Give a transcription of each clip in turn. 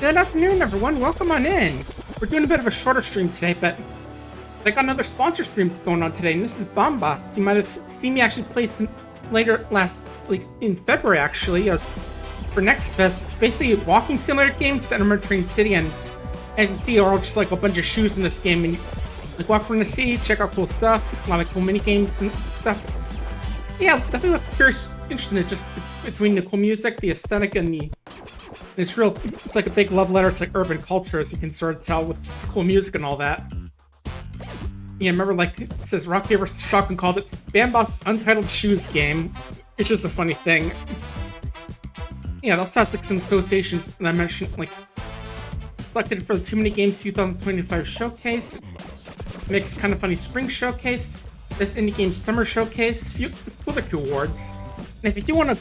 Good afternoon, everyone. Welcome on in. We're doing a bit of a shorter stream today, but I got another sponsor stream going on today, and this is Bambas. You might have seen me actually play some later in February, actually, as for Next Fest. It's basically a walking simulator game set in Train City, and as you can see, are all just like a bunch of shoes in this game, and you like walk around the city, check out cool stuff, a lot of cool mini games and stuff. Yeah, definitely look very interesting. Just between the cool music, the aesthetic, and it's like a big love letter. It's like urban culture, as you can sort of tell with its cool music and all that. Yeah, remember, like, it says Rock Paper Shotgun called it Bambas Untitled Shoes Game. It's just a funny thing. Yeah, it also has like some associations that I mentioned, like selected for the Too Many Games 2025 Showcase, Mixed Kind of Funny Spring Showcase, Best Indie Game Summer Showcase, few other cool awards. And if you do want to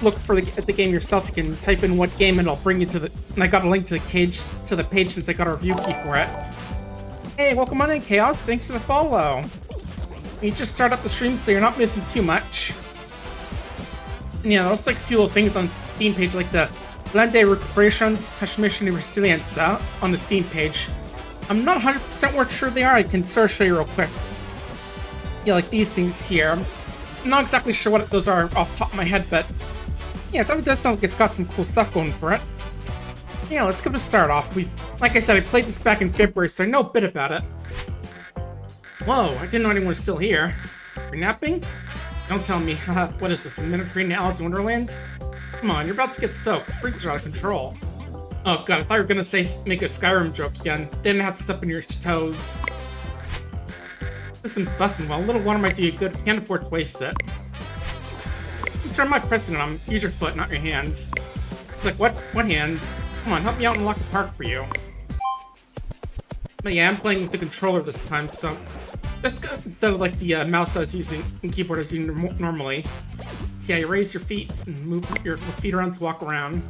look at the game yourself, you can type in what game and it'll bring you to the. And I got a link to the page since I got a review key for it. Hey, welcome on in, Chaos. Thanks for the follow. You just start up the stream, so you're not missing too much. And yeah, there's like a few little things on the Steam page, like the Blende Recuperation Transmission Resilience on the Steam page. I'm not 100% sure they are. I can sort of show you real quick. Yeah, like these things here. I'm not exactly sure what those are off the top of my head, but yeah, that does sound like it's got some cool stuff going for it. Yeah, let's give it a start off. Like I said, I played this back in February, so I know a bit about it. Whoa, I didn't know anyone was still here. You're napping? Don't tell me. Haha, what is this, a Mediterranean Alice in Wonderland? Come on, you're about to get soaked. Sprinkles are out of control. Oh god, I thought you were gonna say make a Skyrim joke again. Didn't have to step on your toes. System's busting. Well, a little water might do you good. Can't afford to waste it. I'm sure I'm not pressing it on. Use your foot, not your hands. It's like, what hands? Come on, help me out and unlock the park for you. But yeah, I'm playing with the controller this time, so just instead of like the mouse I was using and keyboard I was using normally. So yeah, you raise your feet and move your feet around to walk around.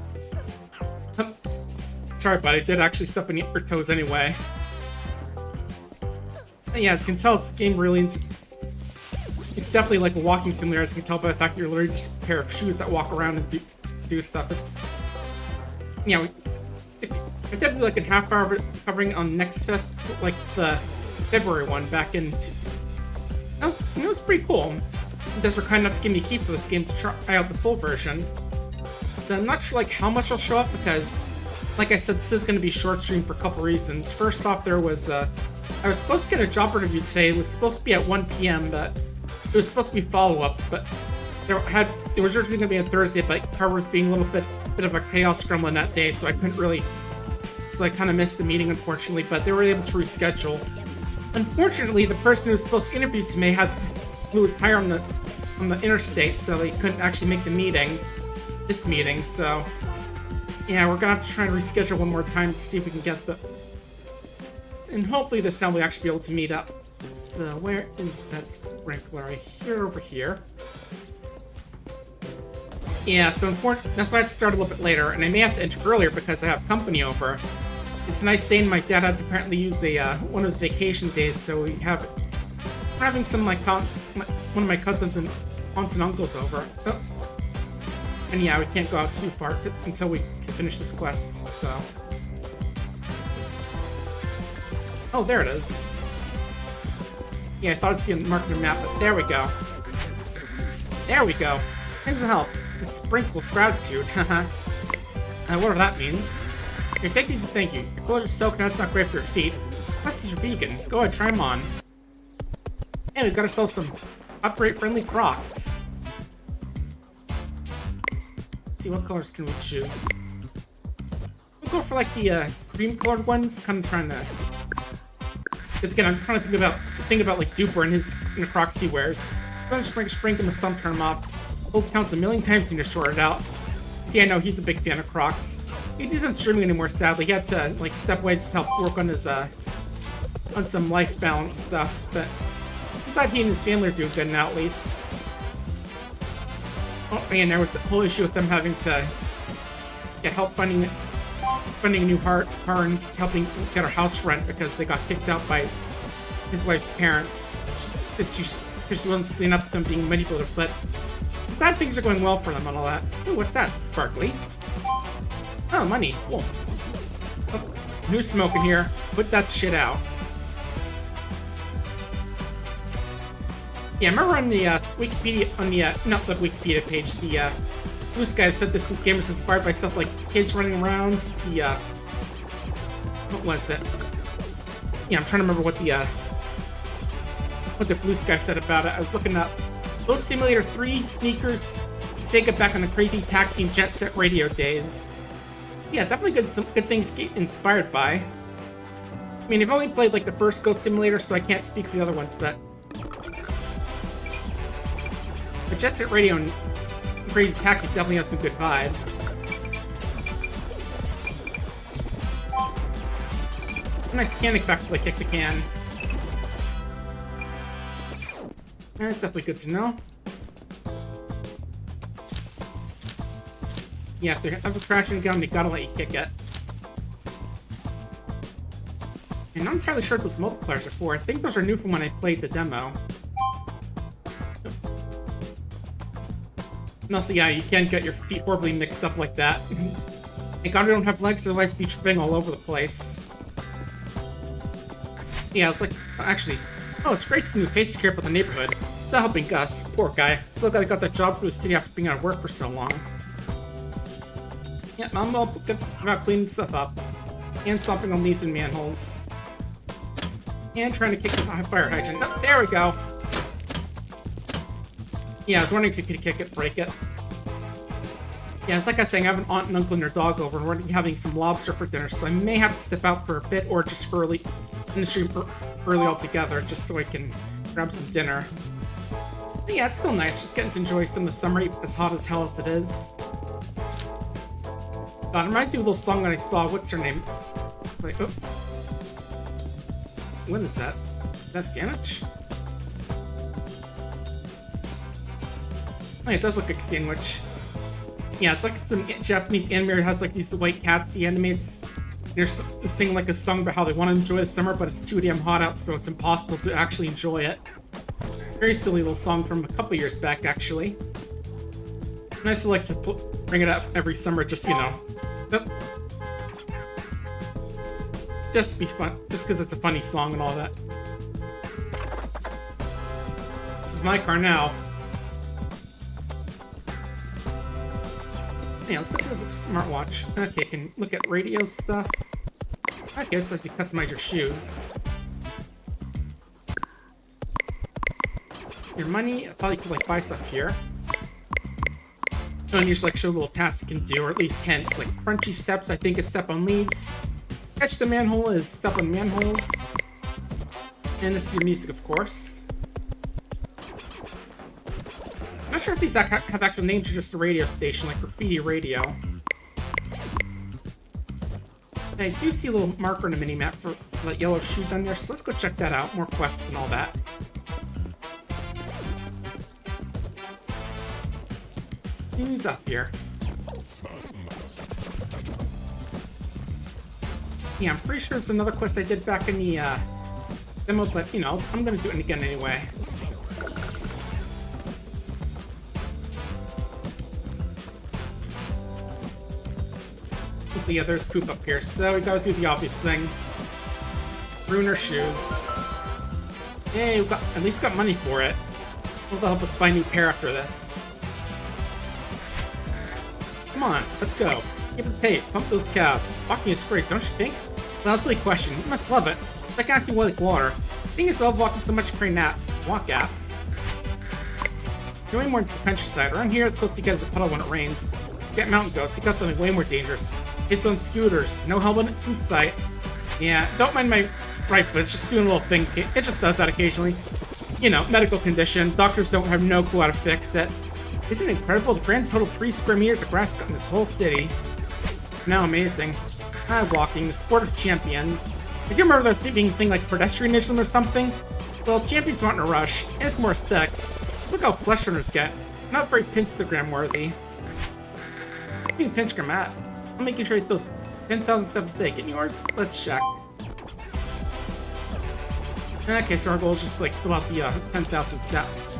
Sorry, but I did actually step on your toes anyway. And yeah, as you can tell, it's a game really it's definitely like a walking simulator, as you can tell by the fact that you're literally just a pair of shoes that walk around and do stuff. It's, you know, if I did like a half hour covering on Next Fest, like the February one back in, it was pretty cool. You guys were kind enough to give me a key for this game to try out the full version. So I'm not sure like how much I'll show up because, like I said, this is going to be a short stream for a couple reasons. First off, there was I was supposed to get a job interview today. It was supposed to be at 1 p.m., but it was supposed to be follow-up, but it was originally going to be on Thursday, but Carver was being a little bit of a chaos gremlin that day, so I couldn't really. So I kind of missed the meeting, unfortunately, but they were able to reschedule. Unfortunately, the person who was supposed to interview me blew a tire on the interstate, so they couldn't actually make this meeting. So yeah, we're gonna have to try and reschedule one more time to see if we can get and hopefully this time we'll actually be able to meet up. So where is that sprinkler? Right here, over here. Yeah, so unfortunately, that's why I had to start a little bit later, and I may have to enter earlier because I have company over. It's a nice day, and my dad had to apparently use one of his vacation days, so we're having some of one of my cousins and aunts and uncles over. Oh. And yeah, we can't go out too far until we can finish this quest, so. Oh, there it is. Yeah, I thought I'd see a mark on the map, but there we go. There we go. Thanks for the help. This sprinkle with gratitude, haha. Whatever that means. Here, take these as thank you. Your clothes are soaked, now it's not great for your feet. Plus, these are vegan. Go ahead, try them on. Hey, we got ourselves some upgrade-friendly Crocs. Let's see, what colors can we choose? We'll go for like the cream-colored ones. Kind of trying to. Because again, I'm trying to think about like Duper and the Crocs he wears. I'm gonna sprinkle him a stump, turn him off. Both counts a million times and to sort it out. See, I know he's a big fan of Crocs. He isn't streaming anymore, sadly. He had to like step away just to help work on his on some life balance stuff. But I'm glad he and his family are doing good now, at least. Oh man, there was a whole issue with them having to get help finding a new car and helping get her house rent because they got kicked out by his wife's parents. Because she wasn't seeing up with them being manipulative, but I'm glad things are going well for them and all that. Ooh, what's that? Sparkly. Oh, money. Cool. New smoke in here. Put that shit out. Yeah, I remember on the Wikipedia, on the, not the Wikipedia page, the Blue Sky said this game was inspired by stuff like kids running around, the, what was it? Yeah, I'm trying to remember what the Blue Sky said about it. I was looking up Boat Simulator 3, Sneakers, Sega back on the crazy taxi and jet set radio days. Yeah, definitely some good things to get inspired by. I mean, I've only played like the first Ghost Simulator, so I can't speak for the other ones, but the jet set radio and crazy taxi definitely have some good vibes. Nice mechanic back to play kick the can. That's definitely good to know. Yeah, if they're ever crashing a gun, they gotta let you kick it. And I'm not entirely sure what those multipliers are for. I think those are new from when I played the demo. And also, yeah, you can't get your feet horribly mixed up like that. Thank God I don't have legs, otherwise I'd be tripping all over the place. Yeah, I was like, actually, oh, it's great to new face to care about the neighborhood. It's not helping Gus. Poor guy. Still got that job for the city after being out of work for so long. Yeah, I'm all good about cleaning stuff up. And stomping on leaves and manholes. And trying to kick the fire hydrant. Oh, there we go. Yeah, I was wondering if you could kick it, break it. Yeah, it's like I was saying, I have an aunt and uncle and their dog over, and we're having some lobster for dinner, so I may have to step out for a bit, or just early in the stream early altogether, just so I can grab some dinner. But yeah, it's still nice, just getting to enjoy some of the summer, as hot as hell as it is. God, it reminds me of a little song that I saw. What's her name? Like, oh. What is that? Is that sandwich? Oh, yeah, it does look like a sandwich. Yeah, it's like some Japanese anime that has like these white cats he animates. They're singing like a song about how they want to enjoy the summer, but it's too damn hot out, so it's impossible to actually enjoy it. Very silly little song from a couple years back, actually. And I still like to bring it up every summer, just, you know. Just to be fun, just because it's a funny song and all that. This is my car now. Yeah, let's look at the smartwatch. Okay, can look at radio stuff. I guess lets you customize your shoes. Your money, I probably could like buy stuff here. And usually like show little tasks you can do, or at least hints, like crunchy steps, I think is step on leads. Catch the manhole is step on manholes. And this is your music, of course. I'm not sure if these have actual names or just a radio station, like Graffiti Radio. I do see a little marker on the mini-map for that yellow shoe down there, so let's go check that out. More quests and all that. Who's up here? Yeah, I'm pretty sure it's another quest I did back in the demo, but you know, I'm gonna do it again anyway. So yeah, there's poop up here, so we gotta do the obvious thing. Ruin our shoes. Yay, we at least got money for it. That'll help us buy a new pair after this. Come on, let's go. Keep the pace, pump those cows. Walking is great, don't you think? Well, that's a silly question. You must love it. It's like asking what like water. The thing is, I love walking so much to create an walk app. Going more into the countryside. Around here, the closest you get is a puddle when it rains. Get mountain goats, you got something way more dangerous. Kids on scooters, no helmets in sight. Yeah, don't mind my rifle, it's just doing a little thing. It just does that occasionally. You know, medical condition. Doctors don't have no clue how to fix it. Isn't it incredible? The grand total 3 square meters of grass cut in this whole city. Now amazing. Walking, the sport of champions. I do remember there being a thing like pedestrianism or something. Well, champions aren't in a rush, and it's more aesthetic. Just look how flesh runners get. Not very Pinstagram worthy. Being Pinstagram at? I'm making sure those 10,000 steps a day. Getting yours? Let's check. Okay, so our goal is just like fill out the 10,000 steps.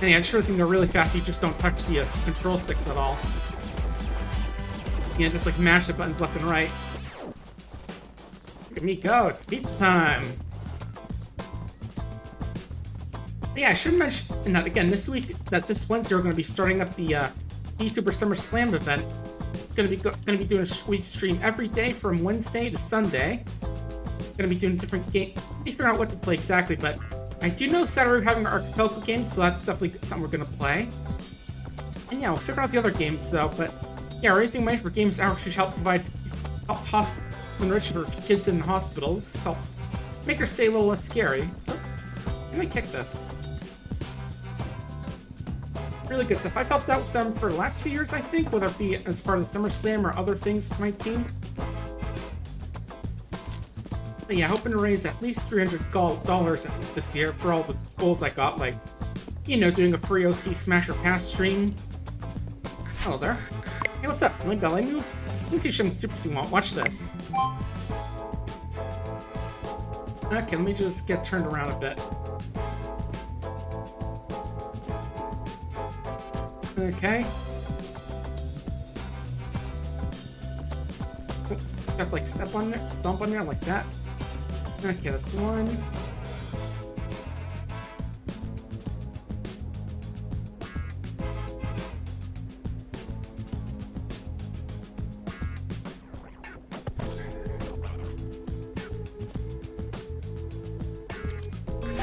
And yeah, it sure seems they're really fast, you just don't touch the control sticks at all. Yeah, just like mash the buttons left and right. Look at me go, it's pizza time! Yeah, I should mention that again this week, that this Wednesday we're going to be starting up the YouTuber Summer Slam event. It's going to be doing a week stream every day from Wednesday to Sunday. Going to be doing different games. Be figuring out what to play exactly, but I do know Saturday we're having our archipelago games, so that's definitely something we're going to play. And yeah, we'll figure out the other games though. But yeah, raising money for games outreach help provide enrichment for kids in hospitals, help make their stay a little less scary. Let me kick this. Really good stuff. I've helped out with them for the last few years, I think, whether it be as part of the Summer Slam or other things with my team. But yeah, hoping to raise at least $300 this year for all the goals I got, like, you know, doing a free OC Smash or Pass stream. Hello there. Hey, what's up? Like ballet moves? You can teach them super you want. Watch this. Okay, let me just get turned around a bit. Okay. Oh, have to like step on there, stomp on there like that. Okay, that's one.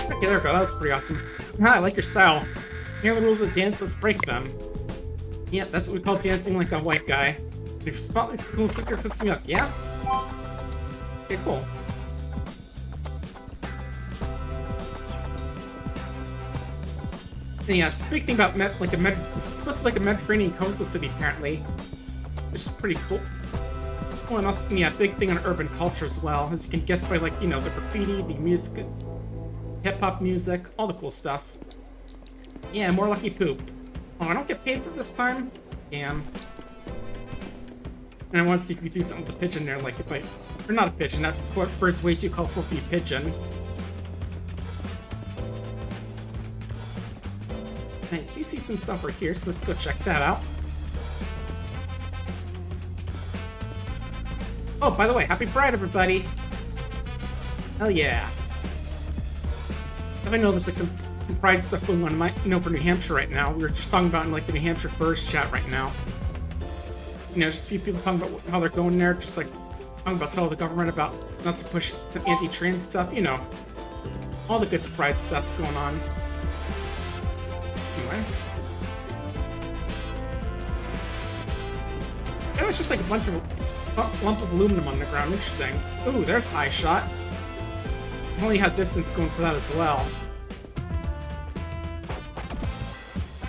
Okay, there we go. That was pretty awesome. Ah, I like your style. Here are the rules of the dance, let's break them. Yeah, that's what we call dancing like a white guy. If you spot this cool sticker hooks me up, yeah? Okay, cool. And yeah, it's a big thing about it's supposed to be like a Mediterranean coastal city apparently, which is pretty cool. Well, and also, yeah, big thing on urban culture as well, as you can guess by like, you know, the graffiti, the music, hip-hop music, all the cool stuff. Yeah, more lucky poop. Oh, I don't get paid for this time? Damn. And I want to see if we could do something with the pigeon there, like if I... Or not a pigeon, that bird's way too colorful to be a pigeon. I do see some stuff over here, so let's go check that out. Oh, by the way, happy Pride, everybody! Hell yeah. If I know there's like some Pride stuff going on for New Hampshire right now. We were just talking about in like the New Hampshire First chat right now. You know, just a few people talking about how they're going there, just like talking about telling the government about not to push some anti-trans stuff, you know. All the good Pride stuff going on. Anyway. Yeah, it's just like a bunch of lump of aluminum on the ground. Interesting. Ooh, there's high shot. I only had distance going for that as well.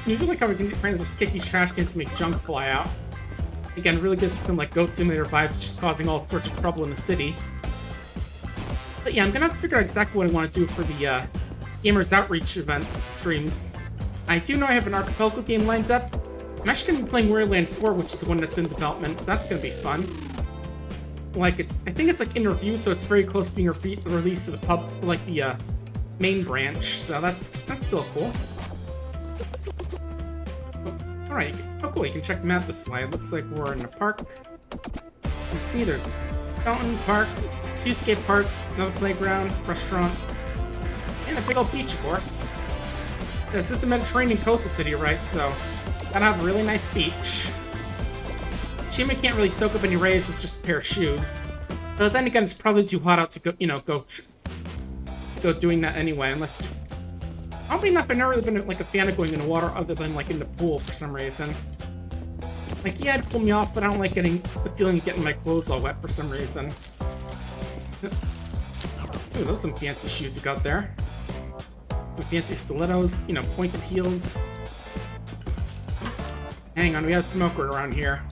You do like how we can just kick these trash cans to make junk fly out. Again, really gives some like Goat Simulator vibes, just causing all sorts of trouble in the city. But yeah, I'm gonna have to figure out exactly what I want to do for the Gamers Outreach event streams. I do know I have an archipelago game lined up. I'm actually gonna be playing Warrior Land 4, which is the one that's in development, so that's gonna be fun. Like I think it's like in review, so it's very close to being released to the to like the main branch. So that's still cool. Alright, oh cool, you can check the map this way. It looks like we're in a park. You see there's fountain, park, a few skate parks, another playground, restaurant, and a big old beach, of course. This is the Mediterranean coastal city, right? So, gotta have a really nice beach. Shima can't really soak up any rays, it's just a pair of shoes. But then again, it's probably too hot out to go, you know, go doing that anyway, unless... Oddly enough, I've never really been like a fan of going in the water other than like in the pool for some reason. Like, yeah, it'd pull me off, but I don't like the feeling of getting my clothes all wet for some reason. Ooh, those are some fancy shoes you got there. Some fancy stilettos, you know, pointed heels. Hang on, we have a smoker around here.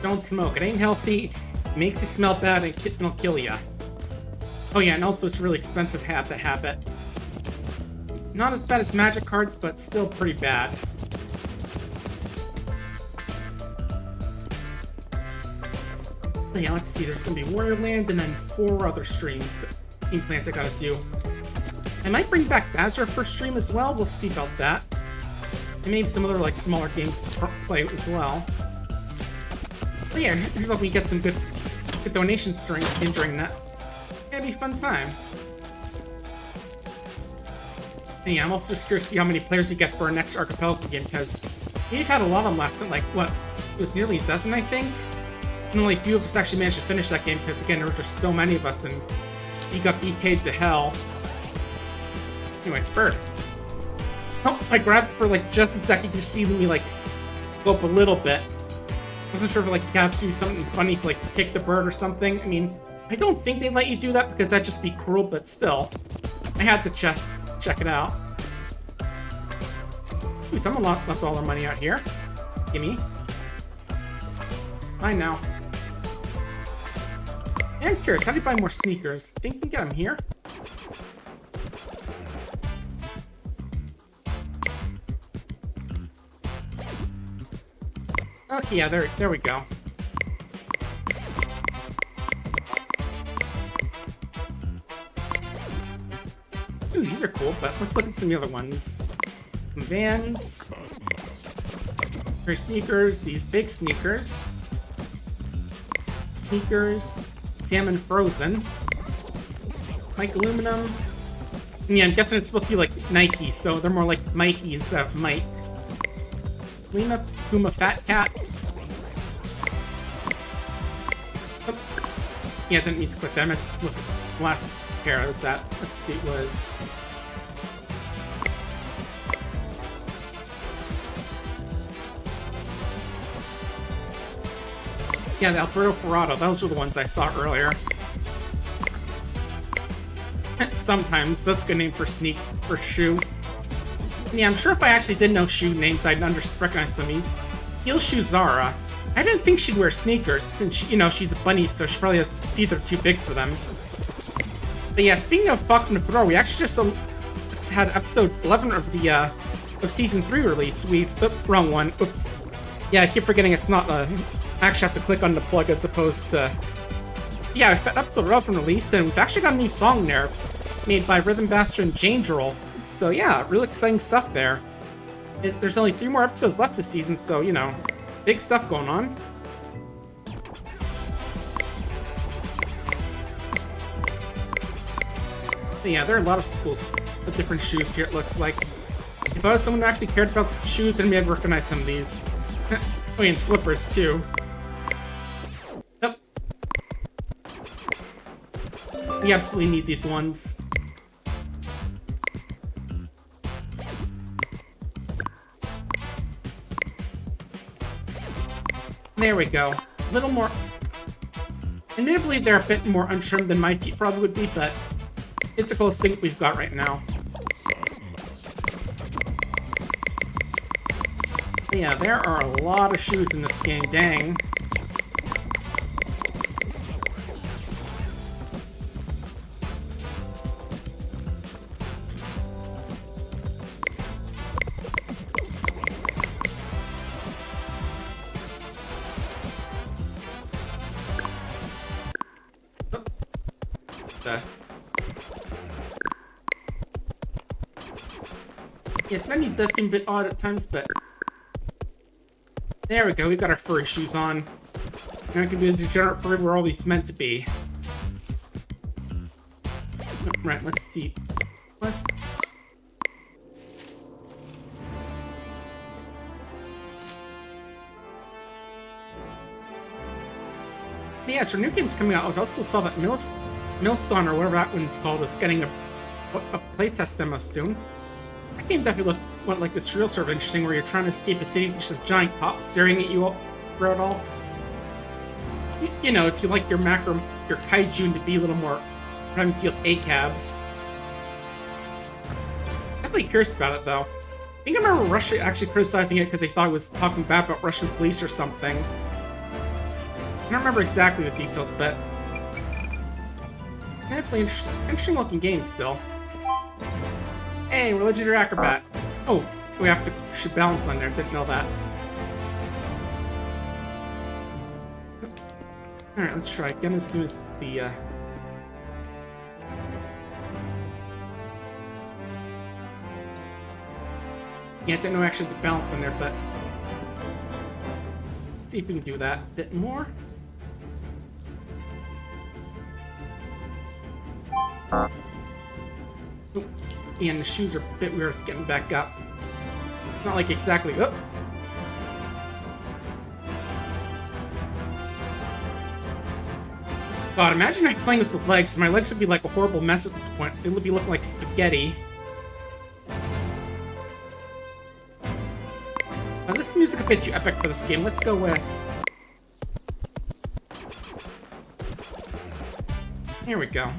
Don't smoke, it ain't healthy, it makes you smell bad, and it'll kill you. Oh yeah, and also it's really expensive habit. Not as bad as magic cards, but still pretty bad. But yeah, let's see, there's gonna be Warrior Land and then 4 other streams, game plans I gotta do. I might bring back Bazar for stream as well, we'll see about that. And maybe some other like smaller games to play as well. But yeah, usually we get some good donations during that. It'd be a fun time. And yeah, I'm also just curious to see how many players we get for our next archipelago game, because we've had a lot of them last time, like, what, it was nearly a dozen, I think? And only a few of us actually managed to finish that game, because again, there were just so many of us, and he got BK'd to hell. Anyway, bird. Oh, I grabbed it for, like, just a second. You see me, like, go up a little bit. Wasn't sure if, like, you have to do something funny, like, kick the bird or something. I mean, I don't think they let you do that, because that'd just be cruel, but still. I had to just check it out. Ooh, someone left all their money out here. Gimme. Fine now. And I'm curious, how do you buy more sneakers? Think we can get them here? Okay, yeah, there we go. Ooh, these are cool, but let's look at some of the other ones. Some Vans. Here's sneakers, these big sneakers. Sneakers. Salmon Frozen. Mike Aluminum. And yeah, I'm guessing it's supposed to be like Nike, so they're more like Mikey instead of Mike. Lena Puma Fat Cat. Oh. Yeah, I didn't mean to click that. Let's look at the last pair. Was that? Let's see, it was. Yeah, the Alberto Ferrado. Those were the ones I saw earlier. Sometimes. That's a good name for shoe. Yeah, I'm sure if I actually did know shoe names, I'd recognize some of these. Heel Shoe Zara. I didn't think she'd wear sneakers, since, you know, she's a bunny, so she probably has feet that are too big for them. But yeah, speaking of Fox and the Fedora, we actually just had episode 11 of the, of Season 3 release. Wrong one. Oops. Yeah, I keep forgetting it's not, I actually have to click on the plug as opposed to... Yeah, we've got episode 11 released, and we've actually got a new song there, made by Rhythm Bastard and Jane Girolf. So yeah, real exciting stuff there. There's only 3 more episodes left this season, so, you know, big stuff going on. But yeah, there are a lot of schools with different shoes here, it looks like. If I was someone who actually cared about the shoes, then maybe I'd recognize some of these. Oh, and flippers, too. Yep. You absolutely need these ones. There we go. A little more... Admittedly, they're a bit more untrimmed than my feet probably would be, but it's the closest thing we've got right now. But yeah, there are a lot of shoes in this game, dang. Yes, menu does seem a bit odd at times, but... There we go, we got our furry shoes on. Now I can be the degenerate furry we're always meant to be. Right, let's see. Quests... But yeah, so new game's coming out. I also saw that Millstone, or whatever that one's called, is getting a playtest demo soon. That game definitely went like this real sort of interesting, where you're trying to escape a city with just a giant cop staring at you throughout all. You know, if you like your kaiju to be a little more having to deal with ACAB. Definitely curious about it though. I think I remember Russia actually criticizing it because they thought it was talking bad about Russian police or something. I don't remember exactly the details, but definitely interesting looking game still. Hey, we're Legendary Acrobat. Oh, we have to should balance on there. Didn't know that. Alright, let's try again as soon as the Yeah, I didn't know actually the balance in there, but let's see if we can do that a bit more. Oh, and the shoes are a bit weird for getting back up. Not like exactly. Oh. God, imagine like playing with the legs. My legs would be like a horrible mess at this point. It would be looking like spaghetti. Now, this music a bit too epic for this game. Let's go with... Here we go.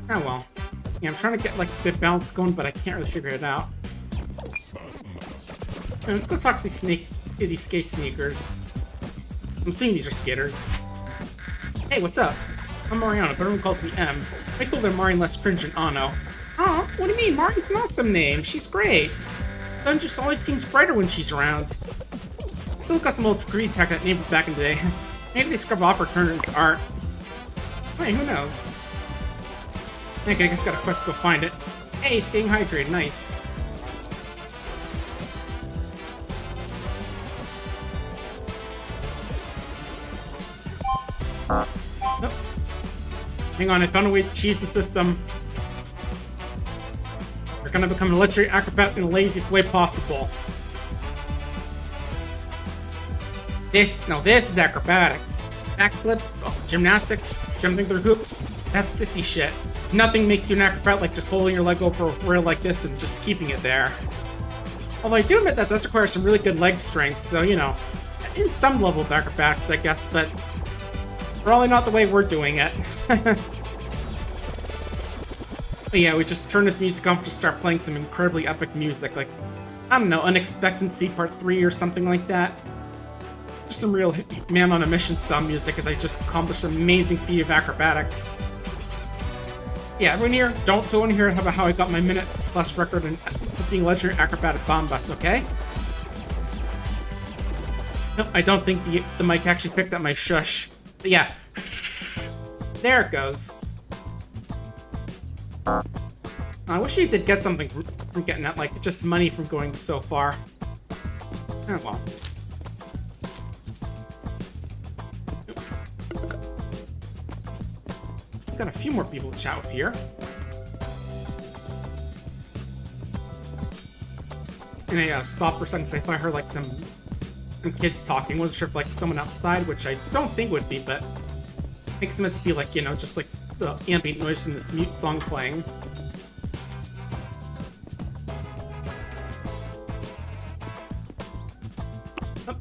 Oh well. Yeah, I'm trying to get like a good balance going, but I can't really figure it out. And let's go talk to these skate sneakers. I'm assuming these are skaters. Hey, what's up? I'm Mariano, but everyone calls me M. I call them Mari less cringe and Ano. Oh, what do you mean? Mari's an awesome name. She's great. Sun just always seems brighter when she's around. I still got some old degree tech that named back in the day. Maybe they scrub off or turn it into art. Wait, who knows? Okay, I guess got a quest to go find it. Hey, staying hydrated, nice. Nope. Hang on, I found a way to cheese the system. We're gonna become a legendary acrobat in the laziest way possible. This is acrobatics. Backflips, gymnastics, jumping through hoops. That's sissy shit. Nothing makes you an acrobat like just holding your leg over a rail like this and just keeping it there. Although I do admit that does require some really good leg strength, so, you know, in some level of acrobatics, I guess, but probably not the way we're doing it. But yeah, we just turn this music off and just start playing some incredibly epic music, like, I don't know, Unexpectancy Part 3 or something like that. Just some real man on a mission style music as I just accomplished an amazing feat of acrobatics. Yeah, everyone here, don't want to hear about how I got my minute-plus record in being legendary acrobat at Bambas, okay? Nope, I don't think the mic actually picked up my shush. But yeah, shh. There it goes. I wish you did get something from getting that, like, just money from going so far. Oh well. Got a few more people to chat with here. And I stopped for a second because I thought I heard like some kids talking. Wasn't sure if like someone outside, which I don't think would be, but I think it's meant to be like, you know, just like the ambient noise from this mute song playing. Oh,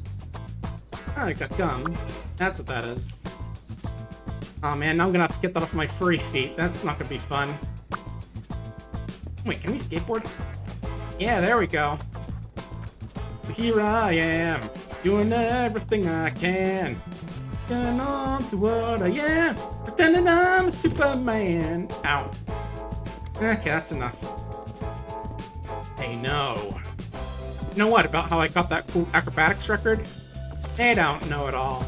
I got gum. That's what that is. Oh man, now I'm gonna have to get that off my furry feet. That's not gonna be fun. Wait, can we skateboard? Yeah, there we go. Here I am, doing everything I can. Getting on to what I am, pretending I'm a Superman. Ow. Okay, that's enough. They know. You know what about how I got that cool acrobatics record? They don't know at all.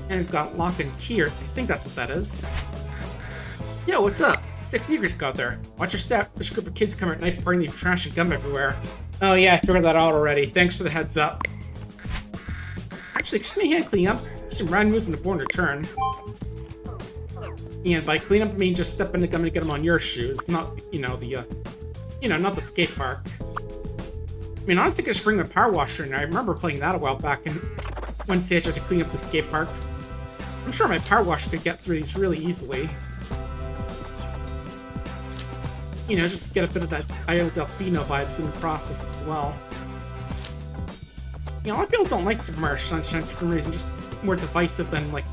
And we've got Lock and Key. I think that's what that is. Yo, what's up? 6 sneakers got there. Watch your step. There's a group of kids come at night partying, leave trash and gum everywhere. Oh yeah, I figured that out already. Thanks for the heads up. Actually, excuse me, hand clean up. Some round moves in the born return. And by clean up, I mean just step in the gum and get them on your shoes, not, you know, not the skate park. I mean, honestly, I could just bring my power washer in there. I remember playing that a while back, and one stage I had to clean up the skate park. I'm sure my power washer could get through these really easily. You know, just get a bit of that Isle Delfino vibes in the process as well. You know, a lot of people don't like Super Mario Sunshine for some reason, just more divisive than, like,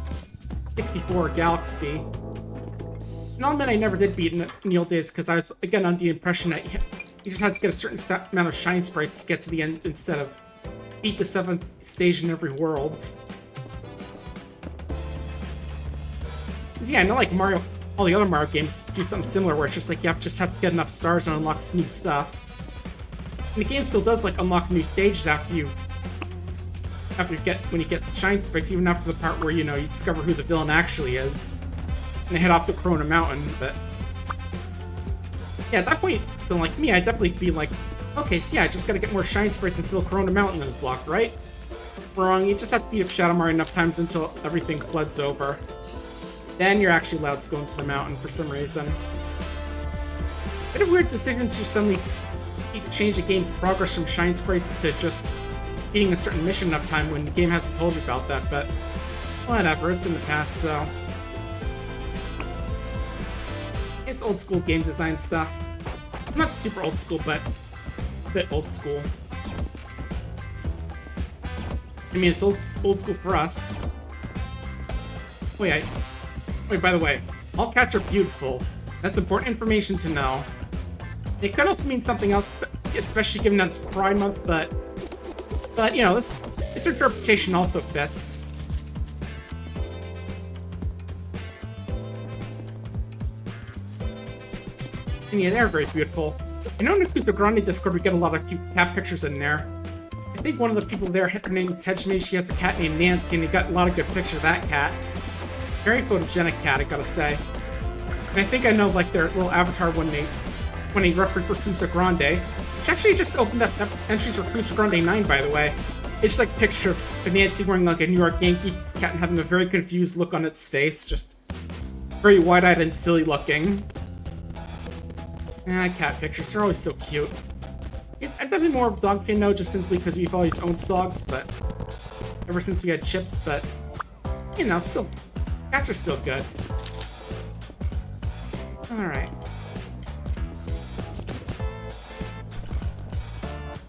64 or Galaxy. And I'll admit I never did beat it in the old days, because I was, again, under the impression that you just had to get a certain amount of shine sprites to get to the end instead of beat the 7th stage in every world. Cause yeah, I know like Mario, all the other Mario games do something similar where it's just like you just have to get enough stars and unlock new stuff. And the game still does like unlock new stages after you when you get shine sprites, even after the part where, you know, you discover who the villain actually is. And they head off to Corona Mountain, but... Yeah, at that point, so like me, I'd definitely be like, okay, so yeah, I just gotta get more shine sprites until Corona Mountain is locked, right? Wrong, you just have to beat up Shadow Mario enough times until everything floods over. Then you're actually allowed to go into the mountain for some reason. Bit of a weird decision to suddenly change the game's progress from shine sprites to just beating a certain mission enough time when the game hasn't told you about that, but whatever, it's in the past, so... It's old school game design stuff. Not super old school, but a bit old school. I mean, it's old school for us. Wait, by the way, all cats are beautiful. That's important information to know. It could also mean something else, especially given that it's Pride Month, but you know, this interpretation also fits. And yeah, they're very beautiful. I know in the Grande Discord we get a lot of cute cat pictures in there. I think one of the people there, her name is Hedgemage, she has a cat named Nancy, and they got a lot of good pictures of that cat. Very photogenic cat, I gotta say. And I think I know, like, their little avatar when they reference for Cusa Grande, which actually just opened up entries for Cusa Grande 9, by the way. It's just like a picture of Nancy wearing like a New York Yankees cat and having a very confused look on its face, just very wide-eyed and silly looking. Cat pictures, they're always so cute. I'm definitely more of a dog fan now, just simply because we've always owned dogs, but ever since we had Chips, but you know, still, cats are still good. Alright.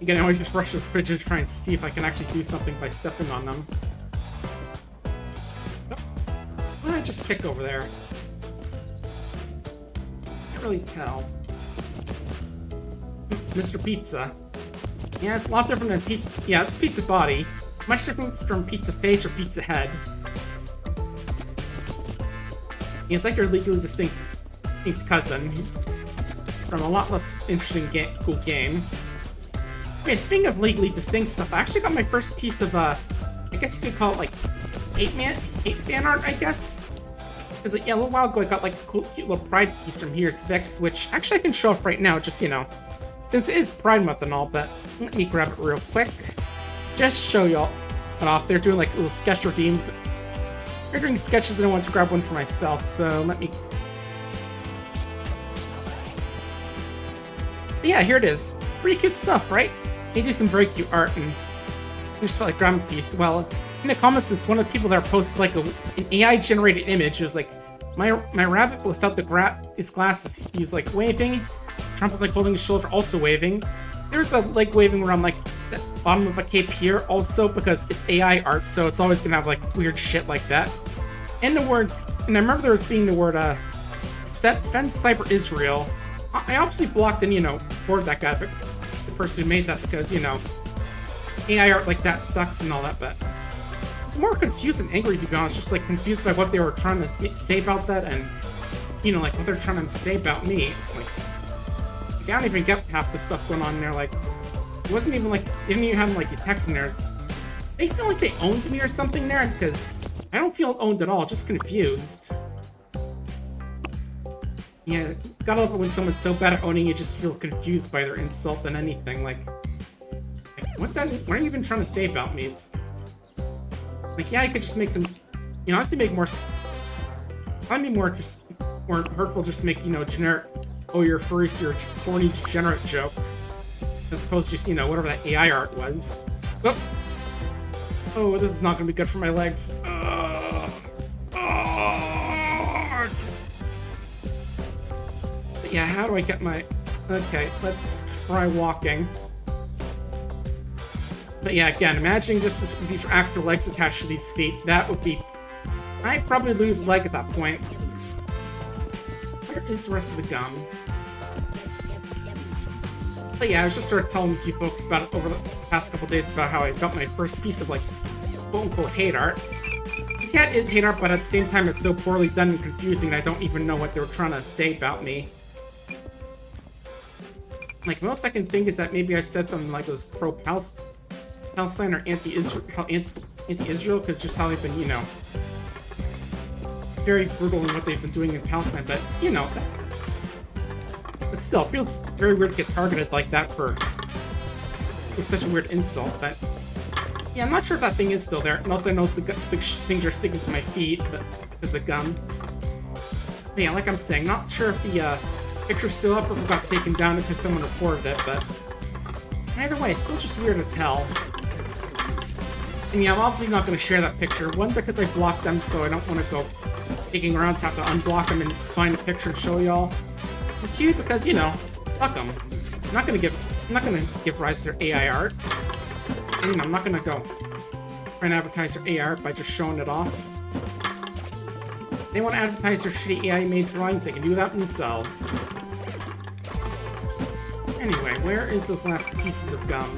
Again, I always just rush to the fridge to try and see if I can actually do something by stepping on them. Oh, why don't I just kick over there? Can't really tell. Mr. Pizza. Yeah, it's a lot different than pizza. Yeah, it's Pizza Body. Much different from Pizza Face or Pizza Head. Yeah, it's like your legally distinct cousin from a lot less interesting cool game. Okay, speaking of legally distinct stuff, I actually got my first piece of, I guess you could call it, like, hate fan art, I guess? Because, yeah, a little while ago I got, like, a cool, cute little Pride piece from Here's Vix, which actually I can show off right now, just, you know, since it is Pride Month and all, but let me grab it real quick. Just show y'all it off. They're doing, like, little sketch redeems. They're doing sketches and I want to grab one for myself, so let me... But yeah, here it is. Pretty cute stuff, right? They do some very cute art, and I just felt like grabbing a piece. Well, in the comments, this one of the people that posted like an AI-generated image. It was like, my rabbit without his glasses. He was like waving. Trump was like holding his shoulder, also waving. There's a leg waving around like the bottom of a cape here, also because it's AI art, so it's always gonna have like weird shit like that. And the words, and I remember there was being the word Fend Sniper Israel. I obviously blocked and, you know, reported that guy, but the person who made that because, you know, AI art like that sucks and all that, but it's more confused and angry, to be honest, just like confused by what they were trying to say about that and, you know, like what they're trying to say about me. Like, I don't even get half the stuff going on in there, like, it wasn't even like, they didn't even have like a text in there. They feel like they owned me or something there, because I don't feel owned at all, just confused. Yeah, gotta love it when someone's so bad at owning you just feel confused by their insult than anything. Like, what's that? What are you even trying to say about me? It's like, yeah, I could just make some, you know, honestly make more, probably be more hurtful just to make, you know, generic, oh, you're furry, so you're a horny, degenerate joke, as opposed to just, you know, whatever that AI art was. Oh, this is not gonna be good for my legs. But yeah, how do I get my... Okay, let's try walking. But yeah, again, imagining just these extra legs attached to these feet, that would be... I'd probably lose a leg at that point. Where is the rest of the gum? But yeah, I was just sort of telling a few folks about it over the past couple days about how I got my first piece of, like, quote-unquote hate art. Because yeah, it is hate art, but at the same time it's so poorly done and confusing I don't even know what they were trying to say about me. Like, most I can think is that maybe I said something like it was pro-Palestine. Palestine are anti-Israel, because just how they've been, you know, very brutal in what they've been doing in Palestine. But you know, but still, it feels very weird to get targeted like that for such a weird insult. But yeah, I'm not sure if that thing is still there. And also, I noticed the things are sticking to my feet, but because the gum. But yeah, like I'm saying, not sure if the picture's still up or if it got taken down because someone reported it. But either way, it's still just weird as hell. And yeah, I'm obviously not going to share that picture. One, because I blocked them, so I don't want to go taking around to have to unblock them and find a picture and show y'all. And two, because, you know, fuck them. I'm not gonna give rise to their AI art. And, you know, I'm not gonna go try and advertise their AI art by just showing it off. If they want to advertise their shitty AI-made drawings, they can do that themselves. Anyway, where is those last pieces of gum?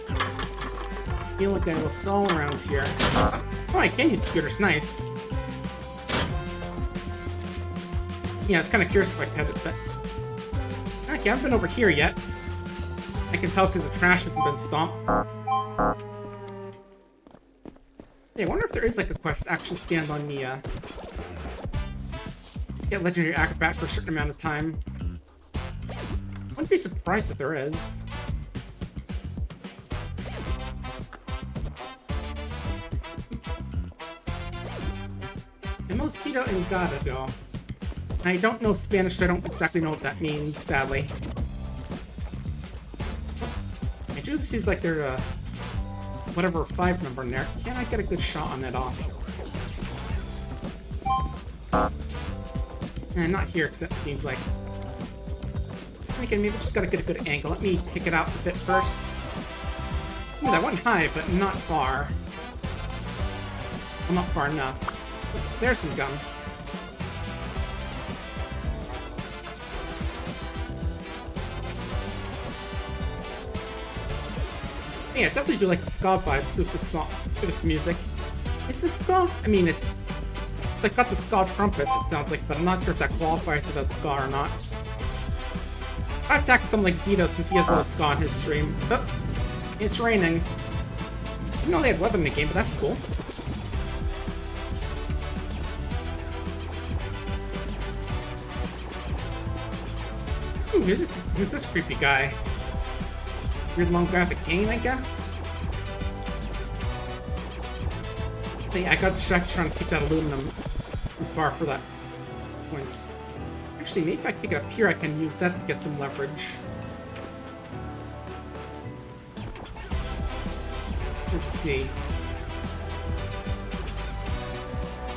I feel like I looked all around here. Oh, I can use scooters. Nice. Yeah, I was kind of curious if I could, but... Okay, I haven't been over here yet. I can tell because the trash hasn't been stomped. Hey, I wonder if there is, like, a quest to actually stand on the, get Legendary Acrobat for a certain amount of time. Wouldn't be surprised if there is. Emocito and Gadado. I don't know Spanish, so I don't exactly know what that means, sadly. I do see like they're, whatever 5 number in there. Can I get a good shot on that off? Not here, because that seems like... Okay, maybe just gotta get a good angle. Let me pick it out a bit first. Ooh, that went high, but not far. Well, not far enough. There's some gum. Yeah, I definitely do like the ska vibes with this song, with this music. Is this ska? I mean, it's like got the ska trumpets, it sounds like, but I'm not sure if that qualifies it as ska or not. I've attacked someone like Zito since he has no ska on his stream. Oh, it's raining. I didn't know they had weather in the game, but that's cool. Ooh, who's this creepy guy? Weird long guy with a cane, I guess? But yeah, I got distracted trying to pick that aluminum too far for that points. Actually, maybe if I pick it up here, I can use that to get some leverage. Let's see.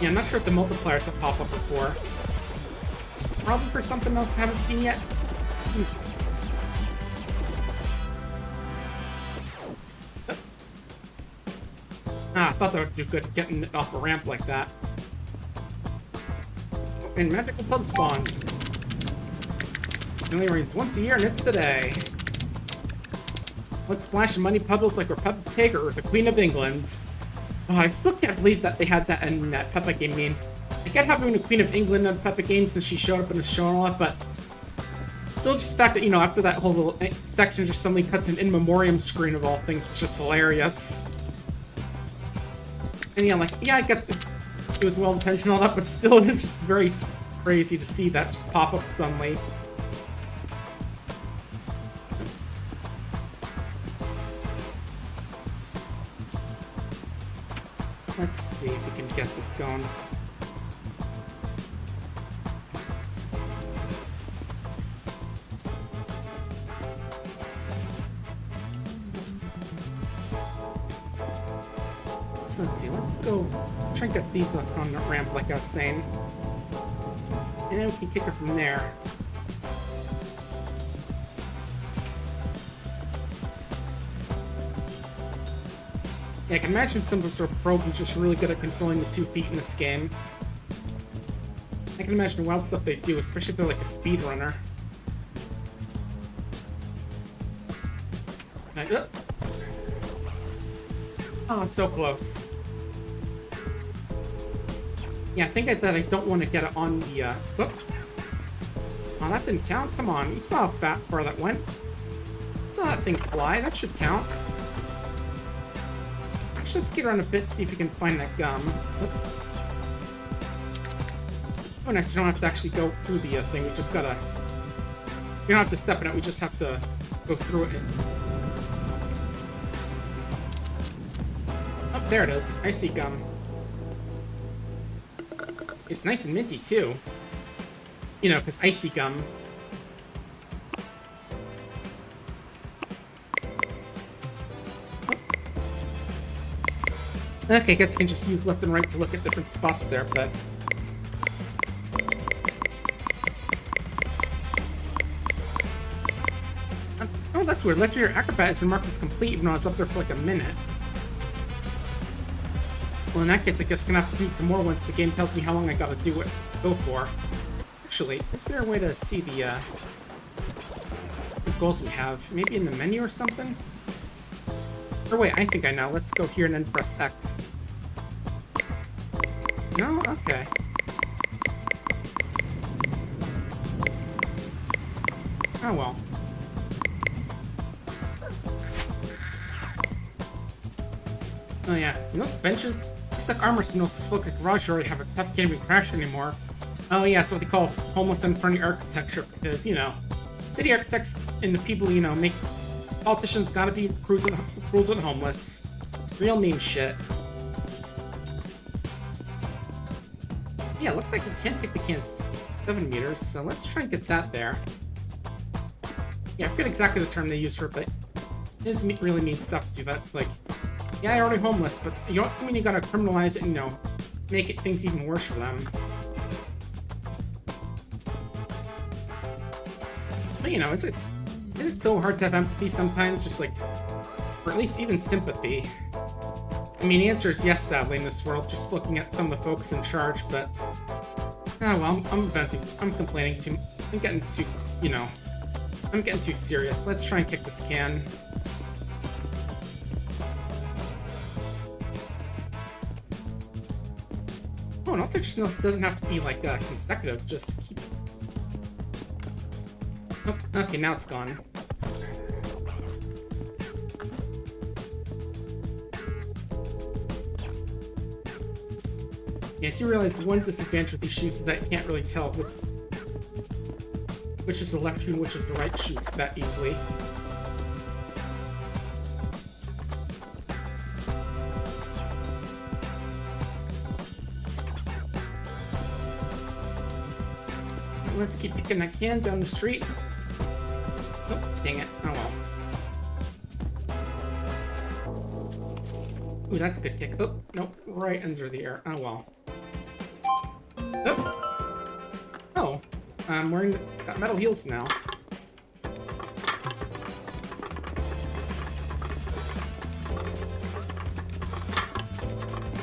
Yeah, I'm not sure if the multipliers that pop up before. Probably for something else I haven't seen yet. I thought that would do good getting it off a ramp like that. And magical pub spawns. It only rains once a year, and it's today. Let's splash money puddles like we're Peppa Pig or the Queen of England. Oh, I still can't believe that they had that in that Peppa game. I mean, I get having the Queen of England on the Peppa game since she showed up in the show and all that, but still just the fact that, you know, after that whole little section just suddenly cuts an in memoriam screen of all things, it's just hilarious. And yeah, like, yeah, I get it was well intentioned and all that, but still it's just very crazy to see that just pop up suddenly. Let's see if we can get this going. So let's see, let's go try and get these up on the ramp like I was saying. And then we can kick her from there. Yeah, I can imagine some sort of pro who's just really good at controlling the 2 feet in this game. I can imagine the wild stuff they do, especially if they're like a speedrunner. Oh, so close. Yeah, I think that I don't want to get it on the, Oh, that didn't count? Come on, you saw how far that went. until that thing fly. That should count. Actually, let's get around a bit, see if we can find that gum. Oh, nice. We don't have to actually go through the thing. We just gotta... We don't have to step in it. We just have to go through it. Oh, there it is. I see gum. It's nice and minty, too. You know, because icy gum. Okay, I guess I can just use left and right to look at different spots there, but... Oh, that's weird. Legendary Acrobat is marked as complete even though I was up there for like a minute. Well, in that case, I guess I'm gonna have to do some more once the game tells me how long I gotta go for. Actually, is there a way to see the goals we have? Maybe in the menu or something? Or wait, I think I know. Let's go here and then press X. No? Okay. Oh well. Oh yeah, and those benches, stuck armor signals look like garage already have a tough can't even crash anymore. Oh yeah, it's what they call homeless and friendly architecture because, you know, city architects and the people, you know, make politicians gotta be cruel to the homeless. Real mean shit. Yeah, looks like we can't pick the can 7 meters, so let's try and get that there. Yeah, I forget exactly the term they use for it, but it is really mean stuff too. That's like, yeah, you're already homeless, but you don't mean you gotta criminalize it and, you know, make it things even worse for them. But, you know, it's so hard to have empathy sometimes, just like, or at least even sympathy. I mean, the answer is yes, sadly, in this world, just looking at some of the folks in charge, but... Oh, well, I'm venting, I'm complaining too, I'm getting too, you know, I'm getting too serious. Let's try and kick this can. Oh, and also just notice it doesn't have to be, like, consecutive, just keep... Oh, okay, now it's gone. Yeah, I do realize one disadvantage with these shoes is that you can't really tell which is the left shoe and which is the right shoe that easily. Let's keep kicking that can down the street. Oh, dang it. Oh well. Ooh, that's a good kick. Oh, nope. Right under the air. Oh well. Oh. Oh. I'm wearing got metal heels now.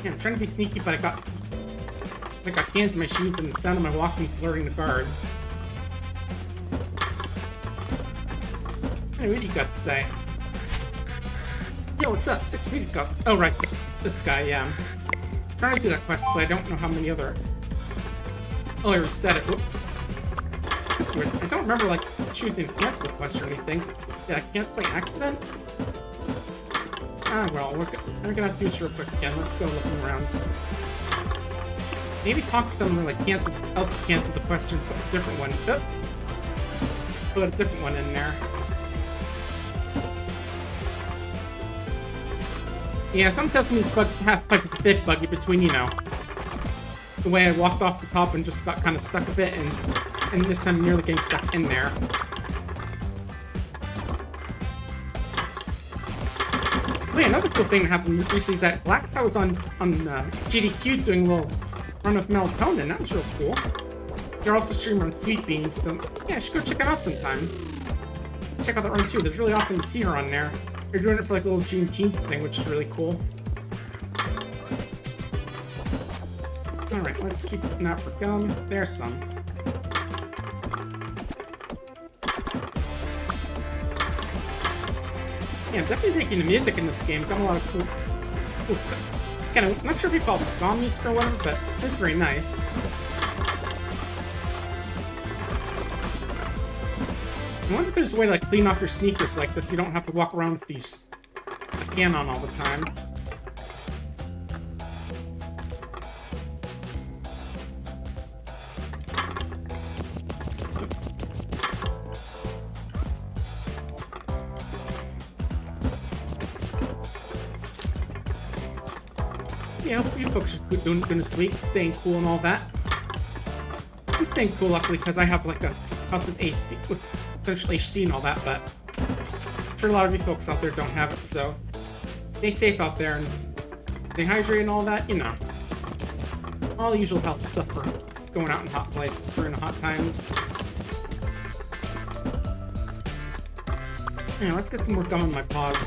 Yeah, I'm trying to be sneaky, but I got cans in my shoes and the sound of my walking is alerting the guards. Anyway, what do you got to say? Yo, what's up? 6 feet ago. Oh, right, this guy, yeah. I'm trying to do that quest, but I don't know how many other... Oh, I reset it. Whoops. That's weird. I don't remember, like, shooting didn't cancel the quest or anything. Did I cancel by accident? Ah, well, we're gonna have to do this real quick again. Let's go looking around. Maybe talk to someone like cancel the quest and put a different one. Oh. Put a different one in there. Yeah, something tells me this half-pipe is a bit buggy between, you know, the way I walked off the top and just got kind of stuck a bit, and this time nearly getting stuck in there. Oh yeah, another cool thing that happened recently is that Black Cow was on GDQ doing a little run with melatonin. That was real cool. They're also streaming on Sweet Beans, so yeah, you should go check it out sometime. Check out that run too. It's really awesome to see her on there. They're doing it for like a little Juneteenth thing, which is really cool. Alright, let's keep looking out for gum. There's some. Yeah, I'm definitely taking the music in this game. Got a lot of cool stuff. Again, I'm not sure if you call it ska music or whatever, but it's very nice. I wonder if there's a way to like clean off your sneakers like this so you don't have to walk around with these can on all the time. Yeah, hope you folks are doing this week, staying cool and all that. I'm staying cool, luckily, because I have like a house with AC, with potential HC and all that, but I'm sure a lot of you folks out there don't have it, so stay safe out there and stay hydrated and all that, you know. All the usual health stuff for going out in hot places during the hot times. Yeah, let's get some more gum in my pods.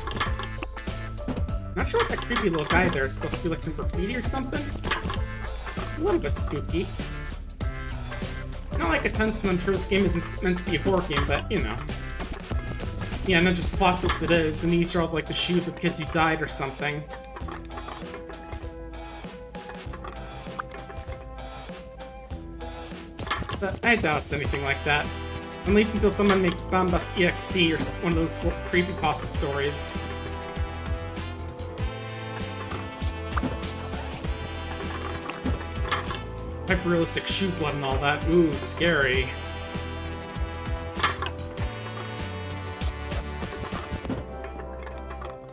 Not sure what that creepy little guy there is supposed to be, like some graffiti or something. A little bit spooky. Not like a ton, since I'm sure this game isn't meant to be a horror game, but you know. Yeah, not just plot twists it is, and these are all like the shoes of kids who died or something. But I doubt it's anything like that. At least until someone makes Bambas EXE or one of those creepypasta stories. Hyper-realistic shoe blood and all that. Ooh, scary.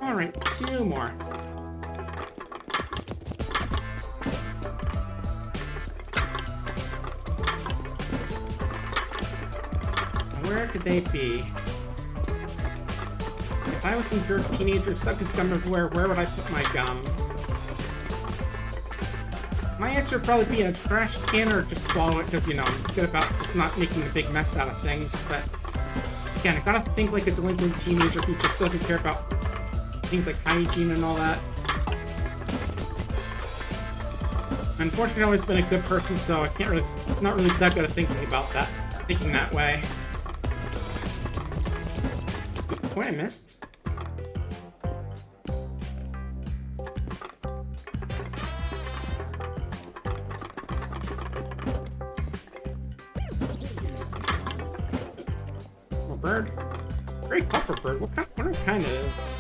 Alright, 2 more. Where could they be? If I was some jerk teenager stuck his gum everywhere, where would I put my gum? My answer would probably be in a trash can or just swallow it because, you know, I'm good about just not making a big mess out of things, but again, I gotta think like a delinquent teenager who just doesn't care about things like hygiene and all that. Unfortunately, I've always been a good person, so I can't really, not really that good at thinking about that, thinking that way. What I missed? Bird? Great copper bird. What kind it is?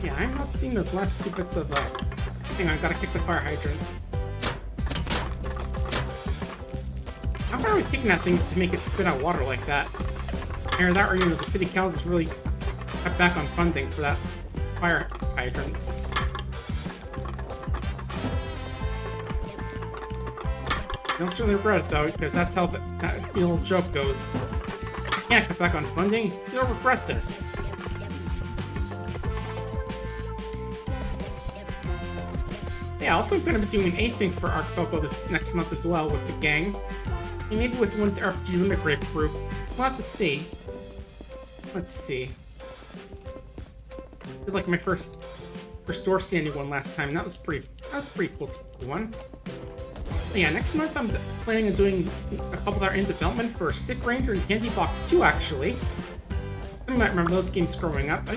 Yeah, I'm not seeing those last 2 bits of hang on, I gotta kick the fire hydrant. How far are we kicking that thing to make it spit out water like that? Either that or, you know, the city council's really cut back on funding for that fire hydrants. You'll certainly regret it, though, because that's how that little joke goes. You can't cut back on funding, you'll regret this. Yeah, also going to be doing async for Arc Coco this next month as well with the gang. And maybe with one of the RPG Limit Grape group. We'll have to see. Let's see. I did like my first store standing one last time. That was pretty cool to do one. Yeah, next month I'm planning on doing a couple that are in development for Stick Ranger and Candy Box 2, actually. You might remember those games growing up.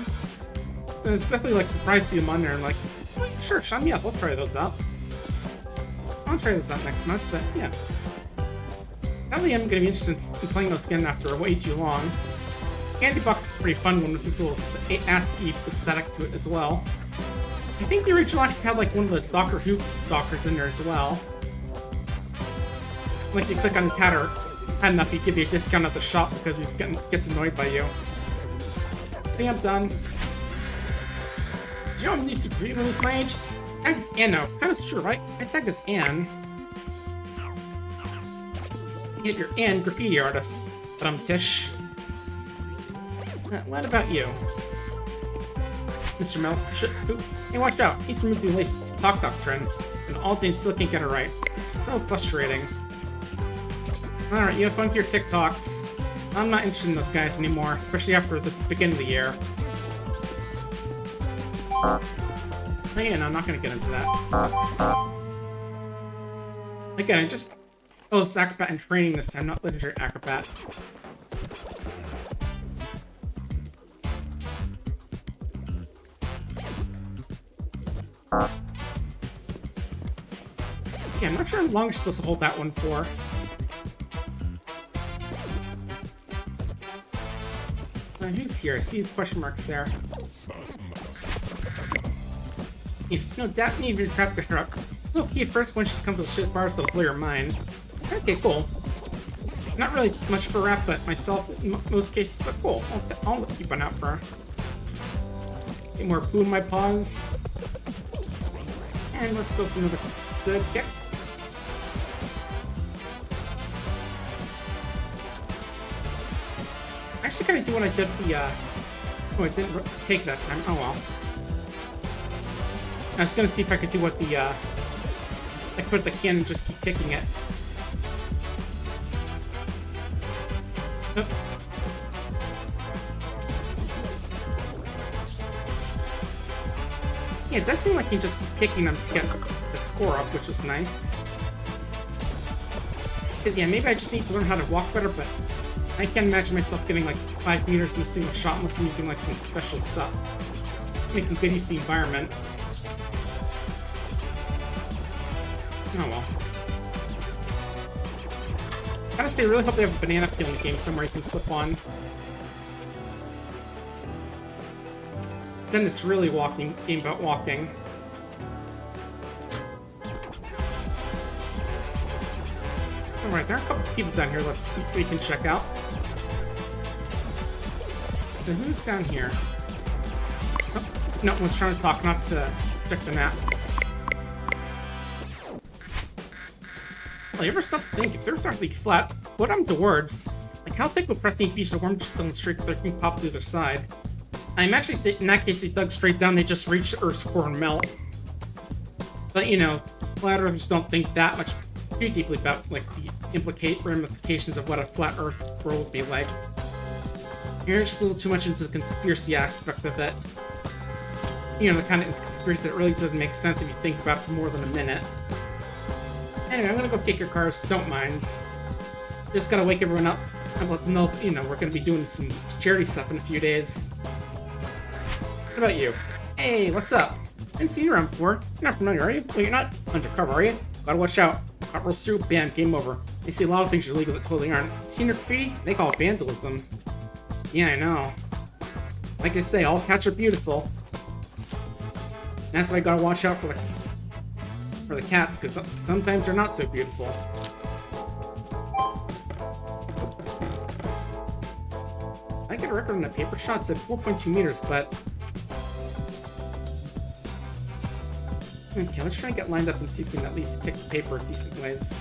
So it's definitely like surprised to see them on there. I'm like, well, sure, sign me up. I'll try those out. I'll try those out next month, but yeah. Probably am going to be interested in playing those again after way too long. Candy Box is a pretty fun one with this little ASCII aesthetic to it as well. I think the original actually had like one of the Doctor Who doctors in there as well. Like you click on his hat or had enough, he'd give you a discount at the shop because he gets annoyed by you. I think I'm done. Do you know I'm used to greeting when he's my age? Tag is Ann now. Kind of true, right? I tag as Ann. Yet you're Ann, graffiti artist. But I'm Tish. What about you? Mr. Melf. Hey, watch out. He's removed the latest talk trend. And all day still can't get it right. It's so frustrating. Alright, you have fun with your TikToks. I'm not interested in those guys anymore, especially after this beginning of the year. Yeah, no, I'm not gonna get into that. Again, oh, it's acrobat and training this time, not legendary acrobat. Yeah, I'm not sure how long you're supposed to hold that one for. Who's here? I see question marks there. If no doubt need your trap her up. Look, at first when she's come to the shit bars that'll blow your mind. Okay, cool. Not really much for rap, but myself in most cases, but cool. I'll keep an eye out for her. Get more poo in my paws. And let's go for another good kick. I actually kind of do what I did the, oh, I didn't take that time. Oh, well. I was gonna see if I could do what the, I put the can and just keep kicking it. Oh. Yeah, it does seem like you just keep kicking them to get the score up, which is nice. Because, yeah, maybe I just need to learn how to walk better, but I can't imagine myself getting like 5 meters in a single shot unless I'm using like some special stuff. Making good use of the environment. Oh well. Gotta say, I really hope they have a banana peel in the game somewhere you can slip on. Then it's really game about walking. Alright, there are a couple people down here we can check out. So who's down here? Oh, no one's trying to talk, not to check the map. Well, you ever stop to think, if there's actually flat, put them to words. Like, how thick would press need to be so worm just down the street if they can pop to the side? I'm actually, in that case, they dug straight down, they just reached the Earth's core and melt. But, you know, flat earthers don't think that much too deeply about, like, the ramifications of what a flat Earth world would be like. You're just a little too much into the conspiracy aspect of it. You know, the kind of conspiracy that really doesn't make sense if you think about it for more than a minute. Anyway, I'm gonna go kick your cars, don't mind. Just gotta wake everyone up. No, you know, we're gonna be doing some charity stuff in a few days. What about you? Hey, what's up? I haven't seen you around before. You're not familiar, are you? Well, you're not undercover, are you? Gotta watch out. Caught rolls through, bam, game over. They see a lot of things are legal that totally aren't. Seen your graffiti? They call it vandalism. Yeah, I know. Like I say, all cats are beautiful. That's why I gotta watch out for the cats, because sometimes they're not so beautiful. I get a record on a paper shot said 4.2 meters, but... Okay, let's try and get lined up and see if we can at least kick the paper decent ways.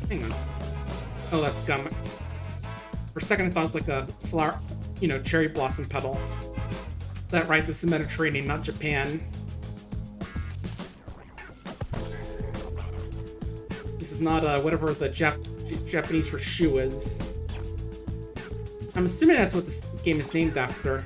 Hang on. Oh, that's gum. For a second I thought it was like a flower, you know, cherry blossom petal. That right, this is Mediterranean, not Japan. This is not whatever the Japanese for shoe is. I'm assuming that's what this game is named after.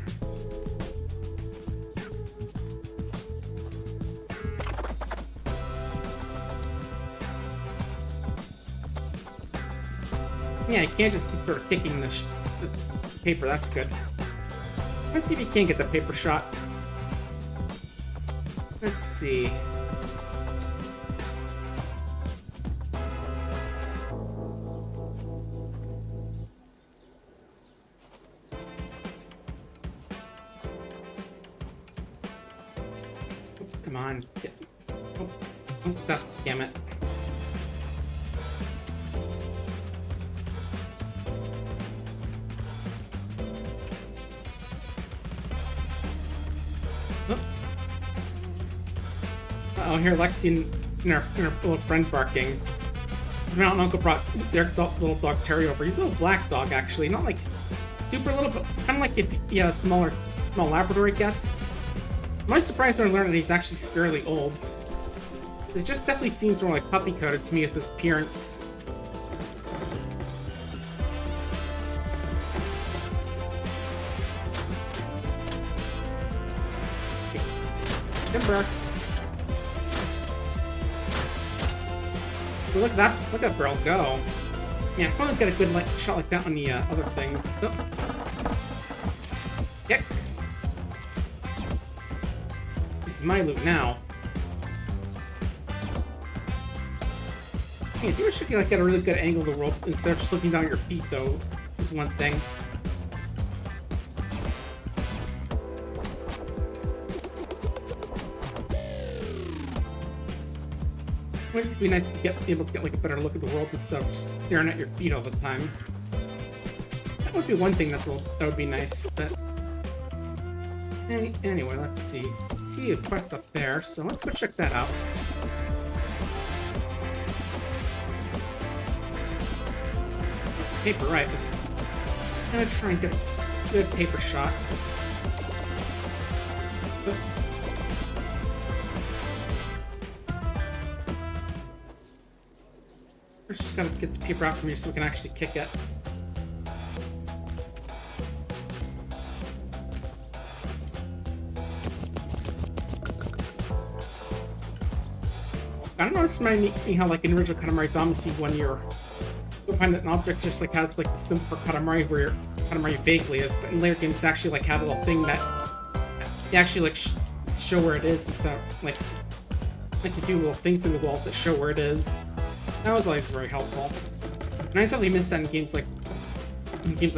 Yeah, you can't just keep kicking the paper, that's good. Let's see if you can get the paper shot. Let's see. Come on. Oh, don't stop, damn it. Oh, here, Lexi and her little friend barking. His mountain uncle brought their little dog Terry over. He's a little black dog, actually. Not like super little, but kind of like a small Labrador, I guess. I'm always surprised when I learned that he's actually fairly old. It just definitely seems more like puppy coated to me with his appearance. Timber. Look at that girl go. Yeah, I probably get a good shot like that on the other things. Oh. Yep. This is my loot now. Yeah, I do wish you could like get a really good angle of the rope instead of just looking down at your feet, though, is one thing. It would just be nice to be able to get like a better look at the world instead of just staring at your feet all the time. That would be one thing that would be nice, but anyway, let's see. See a quest up there, so let's go check that out. Paper, right? I'm gonna try and get a good paper shot. Just. First, just gotta get the paper out from me so we can actually kick it. I don't know, this reminds me how, like, in original Katamari Damacy, when you'll find that an object just, like, has, like, the symbol for Katamari where your Katamari vaguely is, but in later games, it's actually, like, have a little thing that they actually, like, show where it is instead of, like they do little things in the wall that show where it is. That was always very helpful. And I totally miss that in games like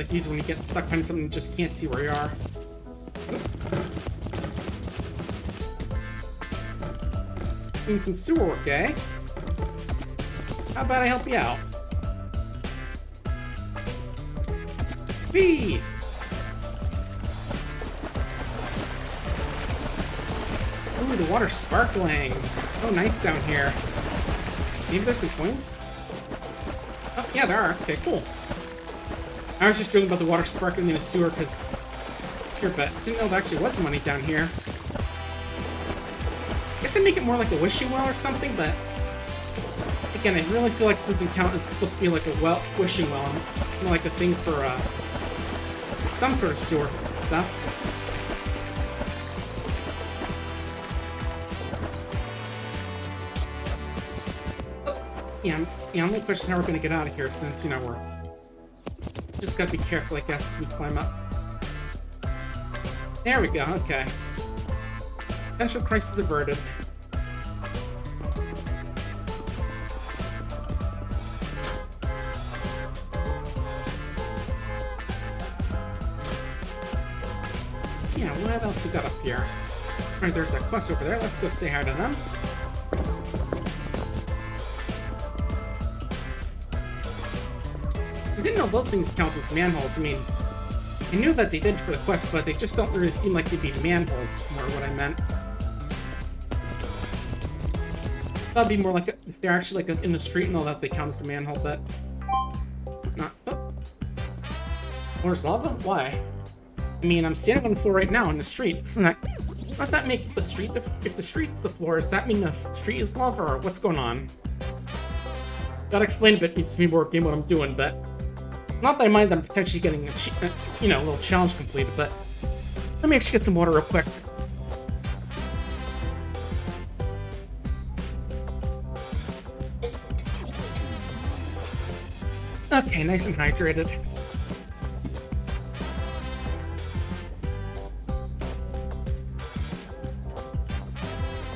these when you get stuck behind something and just can't see where you are. Doing some sewer work, eh? How about I help you out? Whee! Ooh, the water's sparkling. It's so nice down here. Maybe there's some coins? Oh, yeah, there are. Okay, cool. I was just joking about the water sparkling in a sewer because here, but didn't know there actually was money down here. I guess I'd make it more like a wishing well or something, but again, I really feel like this doesn't count as supposed to be like a wishing well. More like a thing for some sort of sewer stuff. Yeah, I'm only question how we're gonna get out of here since, you know, we're just gotta be careful, I guess, as we climb up. There we go, okay. Potential crisis averted. Yeah, what else we got up here? Alright, there's that quest over there. Let's go say hi to them. I didn't know those things count as manholes. I mean, I knew that they did for the quest, but they just don't really seem like they'd be manholes, more what I meant. That'd be more like if they're actually like in the street and all that, they count as a manhole, but not. Oh. Where's lava? Why? I mean, I'm standing on the floor right now in the street. Does that make the street if the street's the floor? Does that mean the street is lava, or what's going on? Gotta explain a bit. Needs to be more game what I'm doing, but not that I mind that I'm potentially getting a little challenge completed. But let me actually get some water real quick. Okay, nice and hydrated.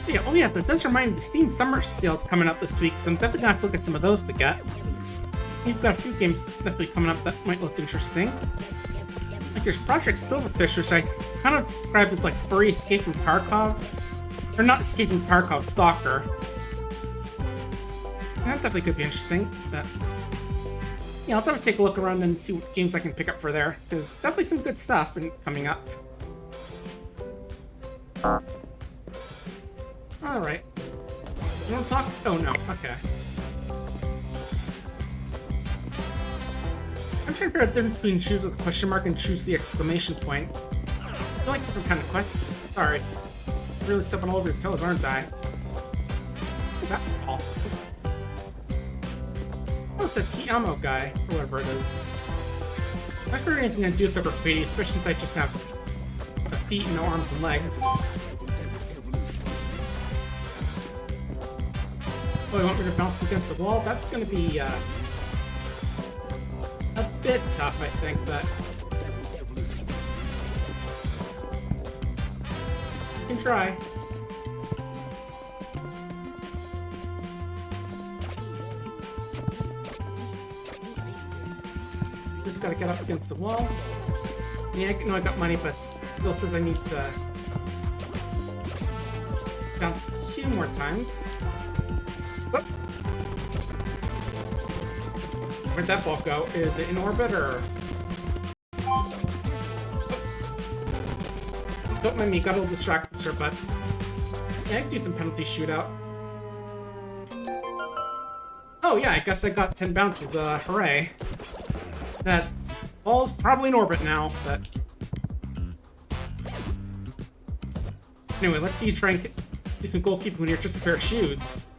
Yeah, oh yeah, that does remind me, the Steam Summer Sale's coming up this week, so I'm definitely gonna have to look at some of those to get. We've got a few games definitely coming up that might look interesting. Like there's Project Silverfish, which I kind of describe as like furry Escape from Tarkov. Or not Escape from Tarkov, Stalker. That definitely could be interesting, but yeah, I'll definitely take a look around and see what games I can pick up for there. There's definitely some good stuff coming up. Alright. You wanna talk? Oh no, okay. I'm trying to figure out the difference between choose with a question mark and choose the exclamation point. I feel like different kind of quests. Sorry. I'm really stepping all over your toes, aren't I? That ball. Oh, it's a T-Ammo guy, or whatever it is. I'm not sure anything I do with the graffiti, especially since I just have feet and no arms and legs. Oh, you want me to bounce against the wall? That's gonna be, a bit tough, I think, but you can try. just gotta get up against the wall. Yeah, I know I got money, but still says I need to bounce 2 more times. Whoop. Where'd that ball go? Is it in orbit or? Don't mind me, got a little distracted here, but yeah, I can do some penalty shootout. Oh yeah, I guess I got 10 bounces, hooray. That ball's probably in orbit now, but... Anyway, let's see you try and do some goalkeeping when you're just a pair of shoes.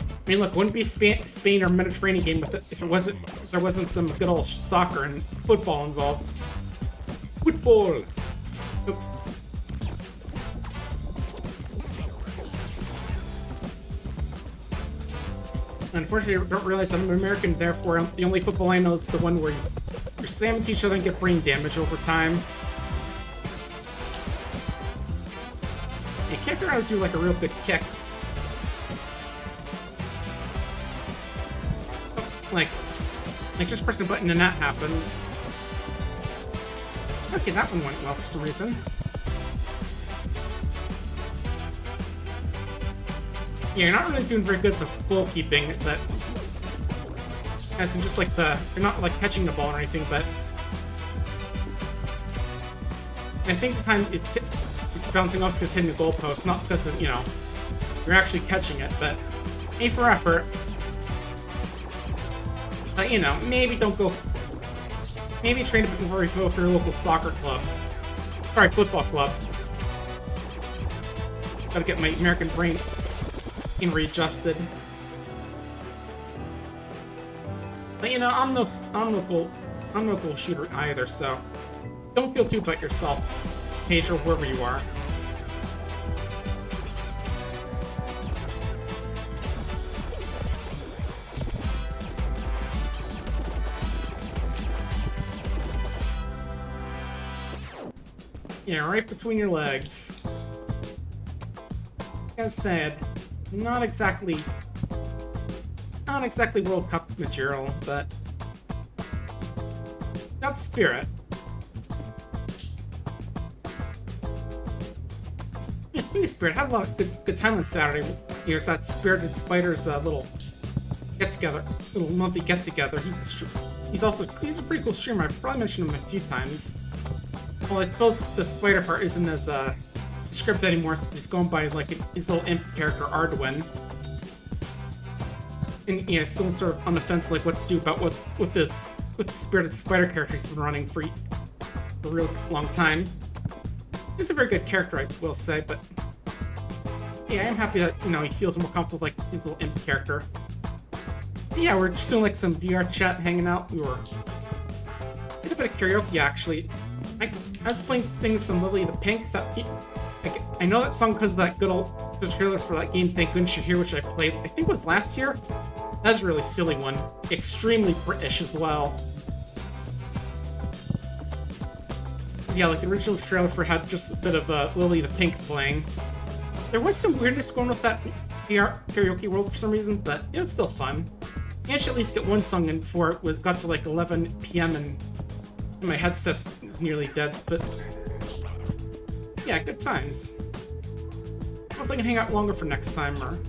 I mean, look, wouldn't be Spain or Mediterranean game if there wasn't some good old soccer and football involved. Football! Oh. Unfortunately, I don't realize I'm American, therefore the only football I know is the one where you're slamming into each other and get brain damage over time. You can't figure out how to do like a real good kick. Like just press a button and that happens. Okay, that one went well for some reason. Yeah, you're not really doing very good with goalkeeping, but as in just like you're not like catching the ball or anything, but I think this time it's bouncing off because it's hitting the goalpost, not because of, you're actually catching it, but A for effort. But, maybe don't go... Maybe train a bit before you go for your local soccer club. Sorry, football club. Gotta get my American brain readjusted. But, I'm no goal shooter either, so don't feel too about yourself, Paige, or wherever you are. Yeah, right between your legs. As said, not exactly World Cup material, but got spirit. Yeah, speaking of spirit, I had a lot of good time on Saturday. It's that Spirited Spiders little get-together, little monthly get-together. He's a pretty cool streamer. I've probably mentioned him a few times. Well, I suppose the spider part isn't as scripted anymore since he's going by like his little imp character Arduin. And still sort of on the fence like what to do about with the Spirited Spider character he's been running for a real long time. He's a very good character, I will say, but yeah, I'm happy that he feels more comfortable with like his little imp character. But yeah, we're just doing like some VR chat, hanging out. We did a bit of karaoke actually. I was singing some Lily the Pink. I know that song because of that the trailer for that game, Thank Goodness You're Here, which I played, I think it was last year. That was a really silly one. Extremely British as well. Yeah, like the original trailer for had just a bit of Lily the Pink playing. There was some weirdness going with that VR karaoke world for some reason, but it was still fun. I should at least get one song in before it got to like 11 p.m. and my headset is nearly dead, but yeah, good times. Hopefully I can hang out longer for next time, or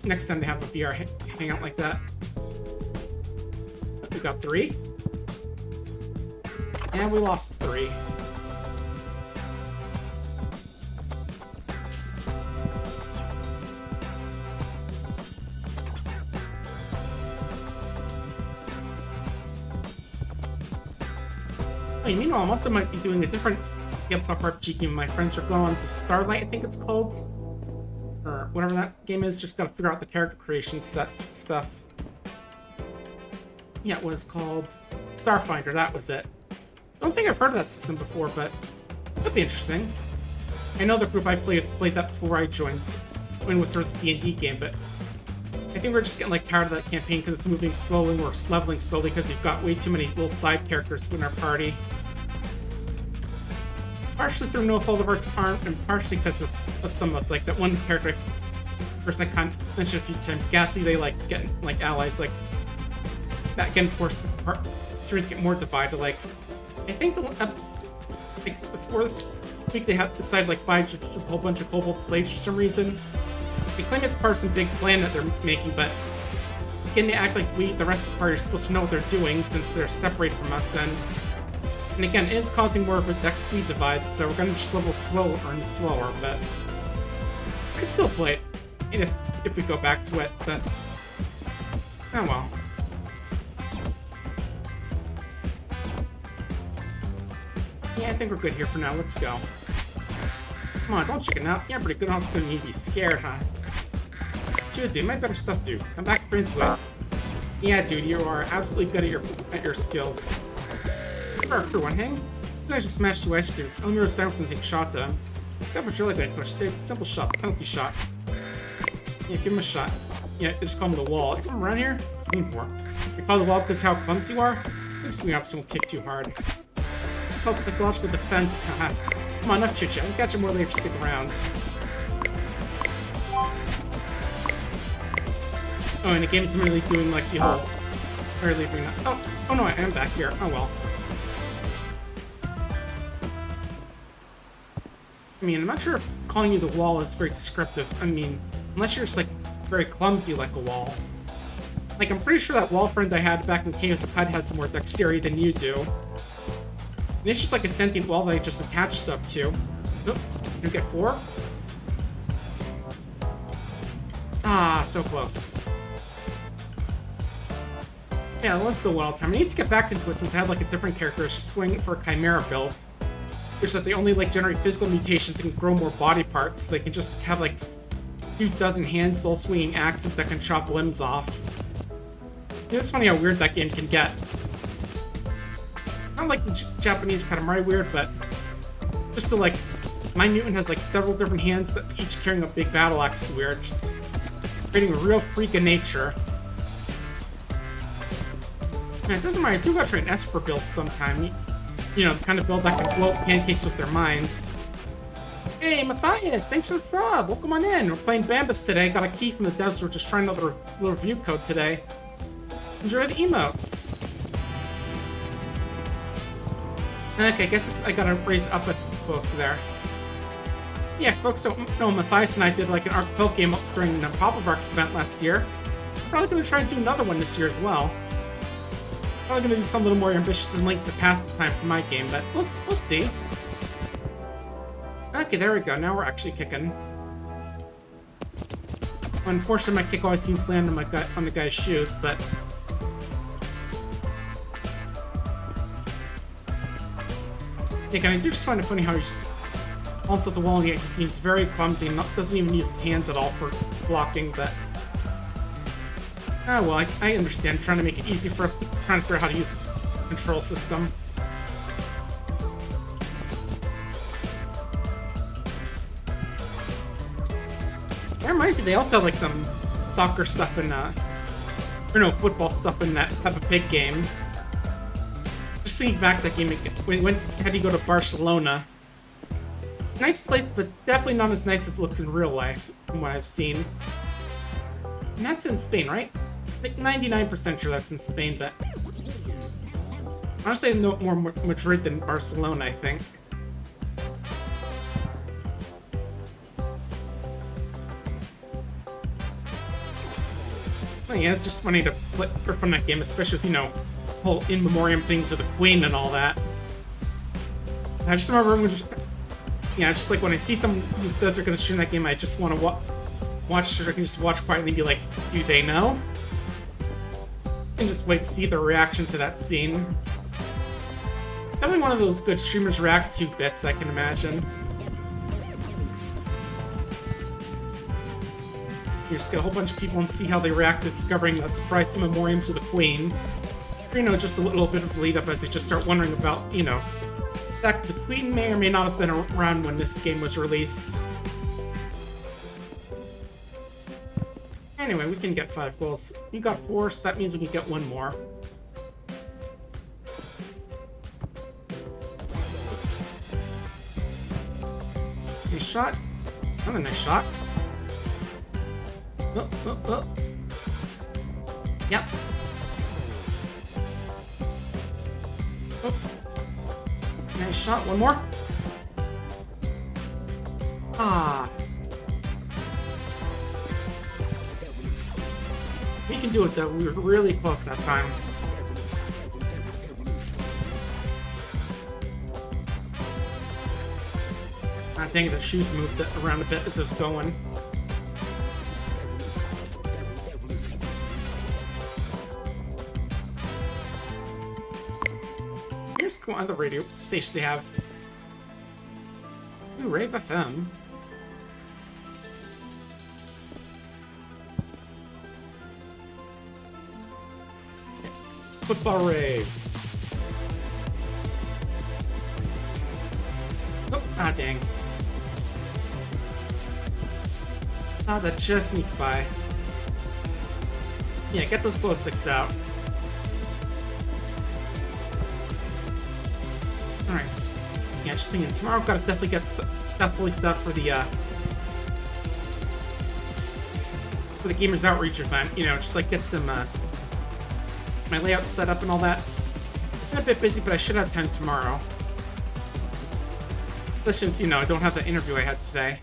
next time they have a VR hangout like that. We got 3. And we lost 3. Hey, meanwhile, I also might be doing a different tabletop RPG game. My friends are going to Starlight, I think it's called. Or whatever that game is. Just gotta figure out the character creation set stuff. Yeah, it was called Starfinder, that was it. I don't think I've heard of that system before, but that'd be interesting. I know the group I played that before I joined with the D&D game, but I think we're just getting like tired of that campaign because it's moving slowly and we're leveling slowly because you've got way too many little side characters in our party. Partially through no fault of our arm, and partially because of some of us. Like that one character First, I kind of mentioned a few times, Gassy, they like get like allies like that again force series get more divided. Like, I think the like before this week they have decided like buy just a whole bunch of kobold slaves for some reason. They claim it's part of some big plan that they're making, but again they act like we, the rest of the party, are supposed to know what they're doing since they're separated from us. And again, it is causing more of a dex speed divide, so we're gonna just level slower and slower. But I'd still play it if we go back to it. But oh well. Yeah, I think we're good here for now. Let's go. Come on, don't chicken out. Yeah, pretty good. Also gonna need to be scared, huh? Dude, my better stuff, dude. Come back into it. Yeah, dude, you are absolutely good at your skills. For one hang, you guys just smash 2 ice creams. Elmir's down and take shots at him. Except for really good push. Simple shot, penalty shot. Yeah, give him a shot. Yeah, just call him the wall. You come around here? What's the name for? You call the wall because how clumsy you are? Don't swing up so won't kick too hard. It's called psychological defense. Come on, enough chit-chat. We've got you more later to stick around. Oh, and the game's literally doing like the whole barely bring that. Oh no, I am back here. Oh well. I mean, I'm not sure if calling you the wall is very descriptive. I mean, unless you're just like very clumsy like a wall. Like, I'm pretty sure that wall friend I had back in Chaos of Hud had some more dexterity than you do. And it's just like a sentient wall that I just attach stuff to. Nope. You get 4? Ah, so close. Yeah, let's do well time. I need to get back into it since I had like a different character. It's just going for a Chimera build. Which that they only like generate physical mutations and grow more body parts. They can just have like a few dozen hands, all swinging axes that can chop limbs off. It's funny how weird that game can get. Not like the Japanese Katamari weird, but just so like my mutant has like several different hands that each carrying a big battle axe is weird. Just creating a real freak of nature. And it doesn't matter, I do gotta try an Esper build sometime. You know, the kind of build that can blow up pancakes with their minds. Hey, Matthias, thanks for the sub. Welcome on in. We're playing Bambas today. Got a key from the devs, so we're just trying another little review code today. Enjoy the emotes. Okay, I guess I gotta raise up as it's close to there. Yeah, folks don't know, Matthias and I did like an Archipelago game during the Pop of Arcs event last year. Probably gonna try and do another one this year as well. Probably gonna do something a little more ambitious and Link to the Past this time for my game, but we'll see. Okay, there we go. Now we're actually kicking. Unfortunately, my kick always seems to land on the guy's shoes, but yeah, I do just find it funny how he's also at the wall, and yet he seems very clumsy and doesn't even use his hands at all for blocking, but ah, well, I understand. Trying to make it easy for us, trying to figure out how to use this control system. That reminds me, they also have like some soccer stuff in, or no, football stuff in that Peppa Pig game. Just thinking back to that game, when had to go to Barcelona. Nice place, but definitely not as nice as it looks in real life, from what I've seen. And that's in Spain, right? Like 99% sure that's in Spain, but I want to say no more Madrid than Barcelona, I think. Well, yeah, it's just funny to play from that game, especially with, you know, whole in memoriam thing to the Queen and all that. I just remember when just, yeah, it's just like when I see someone who says they're gonna stream that game, I just want to watch, so I can just watch quietly and be like, do they know? And just wait to see their reaction to that scene. Definitely one of those good streamers react to bits, I can imagine. You just get a whole bunch of people and see how they react to discovering a surprise in memoriam to the Queen. Or, you know, just a little bit of lead up as they just start wondering about, you know, the fact that the Queen may or may not have been around when this game was released. Anyway, we can get 5 goals. You got 4, so that means we can get 1 more. Nice shot. Another nice shot. Oh. Yep. Oh. Nice shot. One more. Ah. We can do it though. We were really close that time. Ah, dang it, the shoes moved around a bit as I was going. Here's what other radio stations they have. Ooh, Rave FM. Football Rave. Oh, ah, dang. Ah, that just sneaked by. Yeah, get those glow sticks out. Alright. Yeah, just thinking, tomorrow I've got to definitely set up for the Gamers Outreach event. You know, just like get some, my layout set up and all that. Been a bit busy, but I should have time tomorrow. Since, you know, I don't have the interview I had today.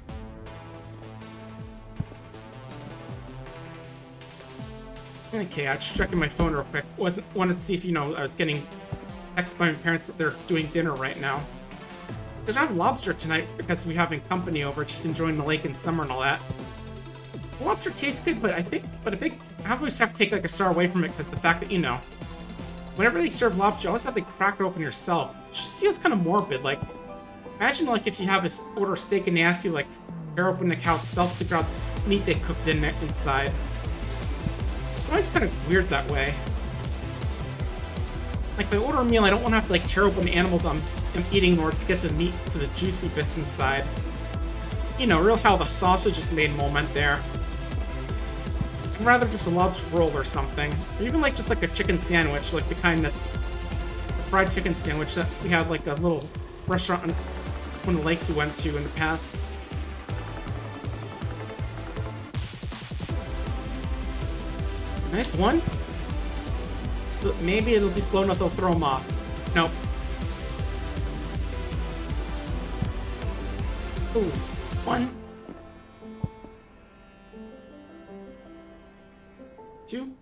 Okay, I was just checking my phone real quick. Wanted to see if, you know, I was getting texts by my parents that they're doing dinner right now. Because I have lobster tonight because we're having company over, just enjoying the lake in summer and all that. The lobster tastes good, but I always have to take like a star away from it because the fact that, you know, whenever they serve lobster, you always have to crack it open yourself. It just feels kind of morbid. Like, imagine like if you have order steak and they ask you like tear open the cow itself to grab the meat they cooked in it inside. It's always kind of weird that way. Like if I order a meal, I don't want to have to like tear open the animal I'm eating in order to get to the meat, to the juicy bits inside. You know, real how the sausage is made moment there. I'd rather just a lobster roll or something. Or even like just like a chicken sandwich, like the kind that the fried chicken sandwich that we had like a little restaurant on one of the lakes we went to in the past. Nice one. But maybe it'll be slow enough they'll throw him off. Nope. Ooh. One. Two.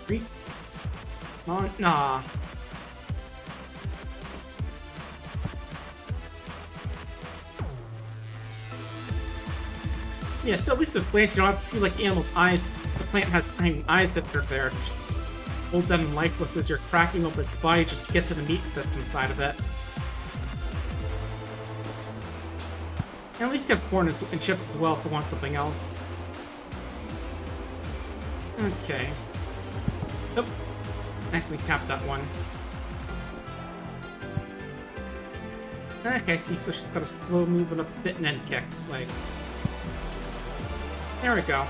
Three. Come on. Nah. Yeah, so at least with plants, you don't have to see like animals' eyes. The plant has eyes that are there, just hold dead and lifeless as you're cracking open its body just to get to the meat that's inside of it. And at least you have corn and chips as well if you want something else. Okay. Oh, nicely tapped that one. Okay, see, so she's got a slow moving up a bit and then kick, like. There we go.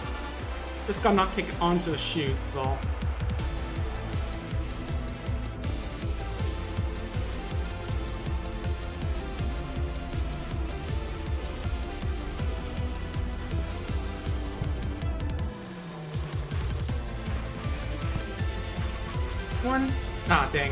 Just gotta not kick onto the shoes, is all. One. Ah, dang.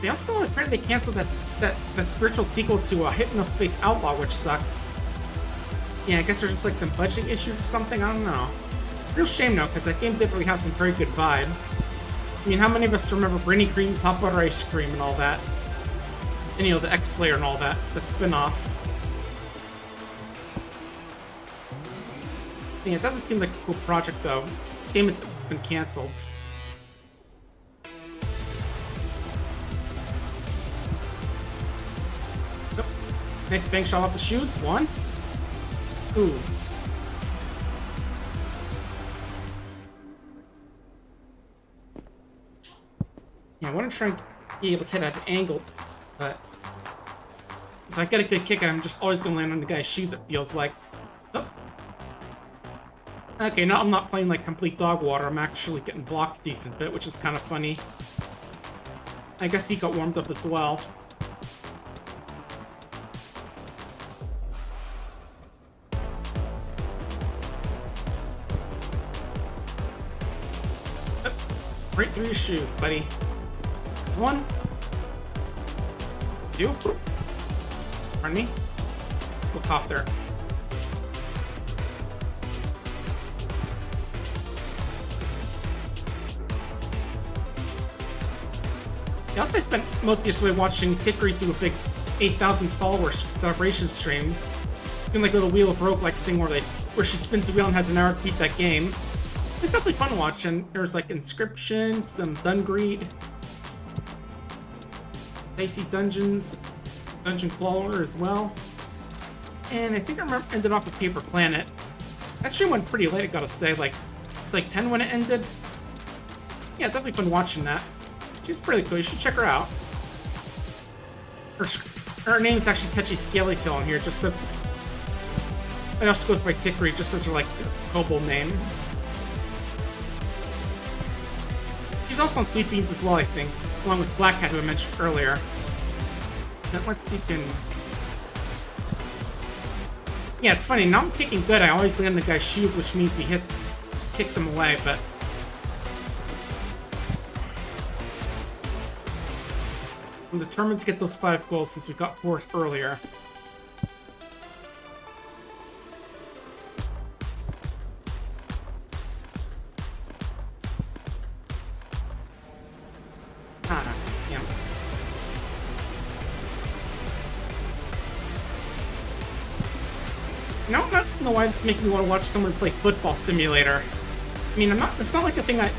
They also apparently canceled that spiritual sequel to Hypnospace Outlaw, which sucks. Yeah, I guess there's just like some budget issues or something, I don't know. Real shame though, because that game definitely has some very good vibes. I mean, how many of us remember Brainy Cream's Hot Butter Ice Cream and all that? And you know, the X-Slayer and all that spin-off. Yeah, it doesn't seem like a cool project though. Shame it's been canceled. Nice bank shot off the shoes. One. Ooh. Yeah, I want to try and be able to hit at an angle, but if I get a good kick, I'm just always going to land on the guy's shoes, it feels like. Oh. Okay, no, I'm not playing like complete dog water. I'm actually getting blocks decent bit, which is kind of funny. I guess he got warmed up as well. Right through your shoes, buddy. There's one. You? Pardon me? Just look off there. Also, I spent most of yesterday watching Tickery do a big 8,000 followers celebration stream. Doing like a little Wheel of Roguelikes thing where she spins the wheel and has an hour to beat that game. It's definitely fun to watch, and there's like Inscription, some Dungreed, Dicey Dungeons, Dungeon Crawler as well. And I think I remember ended off with Paper Planet. That stream went pretty late, I gotta say. Like, it's like 10 when it ended. Yeah, definitely fun watching that. She's pretty cool. You should check her out. Her name is actually Tetchy Scalytail on here, just so. It also goes by Tickery, just as her like kobold name. She's also on Sweet Beans as well, I think, along with Black Cat, who I mentioned earlier. Now, let's see if we can. Yeah, it's funny. Now I'm kicking good. I always land in the guy's shoes, which means he just kicks him away, but. I'm determined to get those 5 goals since we got 4 earlier. Ah, yeah. No, I don't know why this is making me want to watch someone play Football Simulator. I mean, it's not like a thing I'm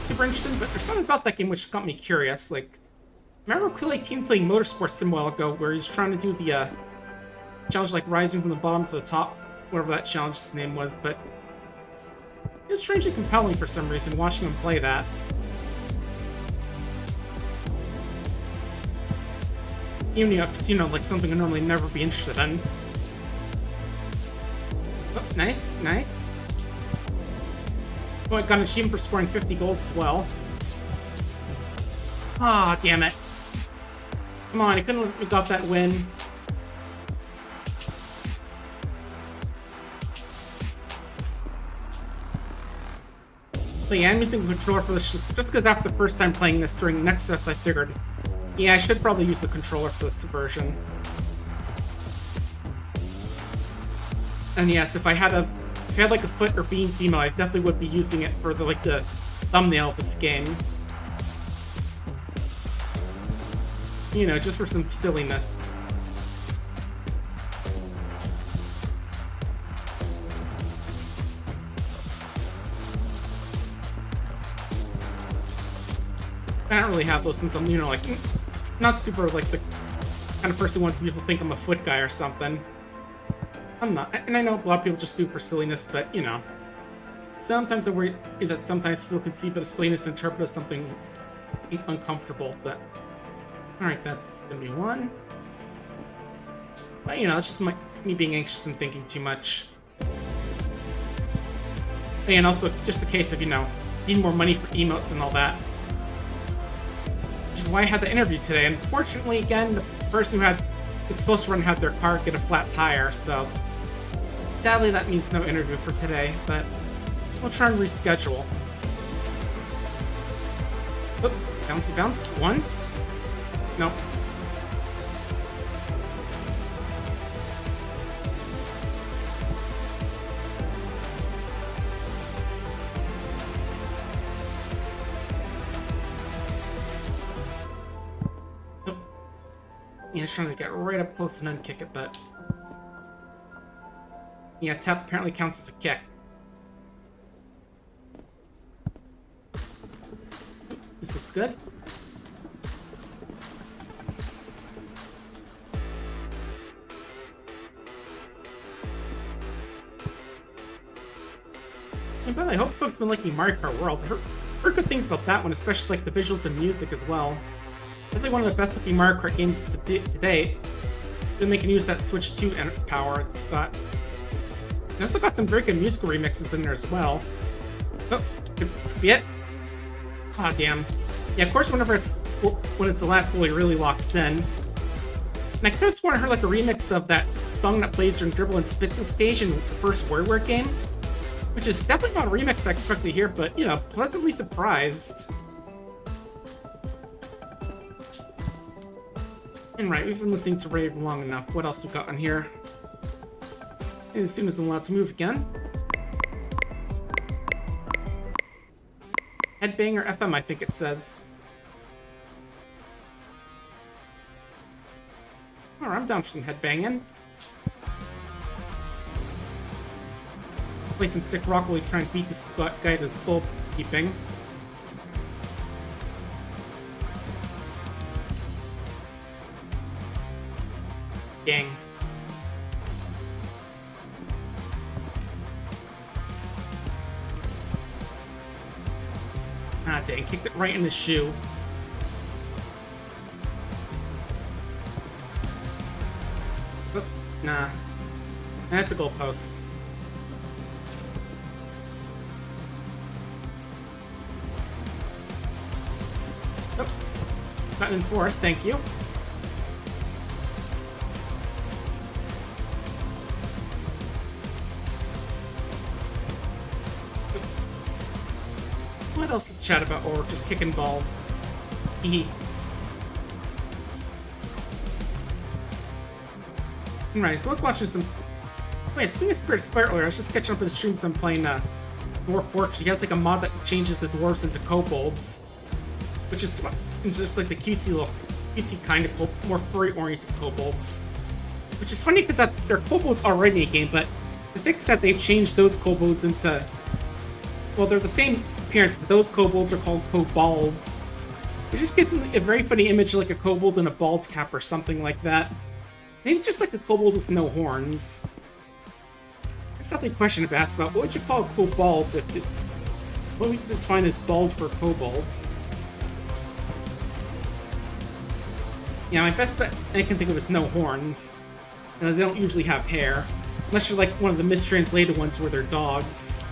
super interested in, but there's something about that game which got me curious. Like, remember Quill18 playing Motorsports Sim a while ago, where he's trying to do the challenge like rising from the bottom to the top, whatever that challenge's name was, but it was strangely compelling for some reason, watching him play that. Even if, like something I'd normally never be interested in. Oh, nice, nice. Oh, I got an achievement for scoring 50 goals as well. Ah, damn it. Come on, I couldn't have got that win. But yeah, I'm using the controller for this just because after the first time playing this during Nexus, I figured, yeah, I should probably use the controller for this version. And yes, if I had like a Foot or Beans email, I definitely would be using it for the thumbnail of this game. Just for some silliness. I don't really have those since I'm, like, not super, like, the kind of person who wants people to think I'm a Foot guy or something. I'm not. And I know a lot of people just do it for silliness, but, sometimes I worry that sometimes people can see a bit of silliness and interpret as something uncomfortable, but. Alright, that's gonna be 1. But, it's just me being anxious and thinking too much. And also, just a case of, needing more money for emotes and all that. Which is why I had the interview today. Unfortunately, again, the person who was supposed to run had their car get a flat tire, so. Sadly, that means no interview for today, but we'll try and reschedule. Oop, bouncy bounce. 1. Nope. Nope. Yeah, just trying to get right up close and then kick it, but. Yeah, tap apparently counts as a kick. This looks good. And by the way, I hope folks have been liking Mario Kart World. I heard good things about that one, especially like the visuals and music as well. Definitely one of the best looking Mario Kart games to date. Then they can use that Switch 2 power. It's got I also got some very good musical remixes in there as well. Oh, this could be it. Ah, damn. Yeah, of course, when it's the last goal, he really locks in. And I could have sworn I heard like a remix of that song that plays during Dribble and Spitz' stage in the first WarioWare game, which is definitely not a remix I expected to hear, but, you know, pleasantly surprised. And right, we've been listening to Rave long enough. What else we got on here? And as soon as I'm allowed to move again. Headbanger FM, I think it says. Alright, I'm down for some headbanging. Play some sick rock while we try and beat this guy to skull keeping. Dang. Ah, dang. Kicked it right in the shoe. Oh, nah. That's a goalpost. Oh. Button enforced, thank you. What else to chat about? Or just kicking balls? Hee. Alright, so let's watch some. Wait, speaking of Spirit Spire earlier, I was just catching up in the streams. I'm playing Dwarf Fortress. He has like a mod that changes the dwarves into kobolds, which is it's just like the cutesy kind of more furry-oriented kobolds. Which is funny because they're kobolds already in a game, but the fix that they've changed those kobolds into. Well, they're the same appearance, but those kobolds are called kobolds. It just gives them a very funny image, like a kobold in a bald cap or something like that. Maybe just like a kobold with no horns. That's something question to ask about. What would you call a kobold if it... What would you define as bald for kobold? Yeah, my best bet I can think of is no horns. They don't usually have hair. Unless you're like one of the mistranslated ones where they're dogs.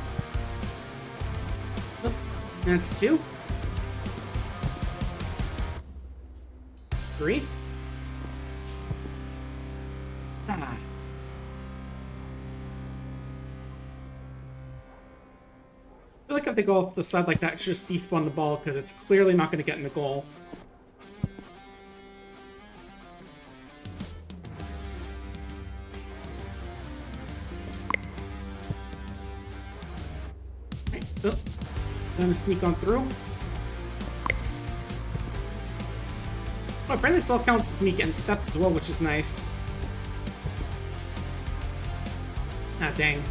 That's 2. 3. Ah. I feel like if they go off the side like that, it's just despawn the ball because it's clearly not going to get in the goal. Right. Oh. Gonna sneak on through. Oh, apparently this all counts as me getting steps as well, which is nice. Ah, dang.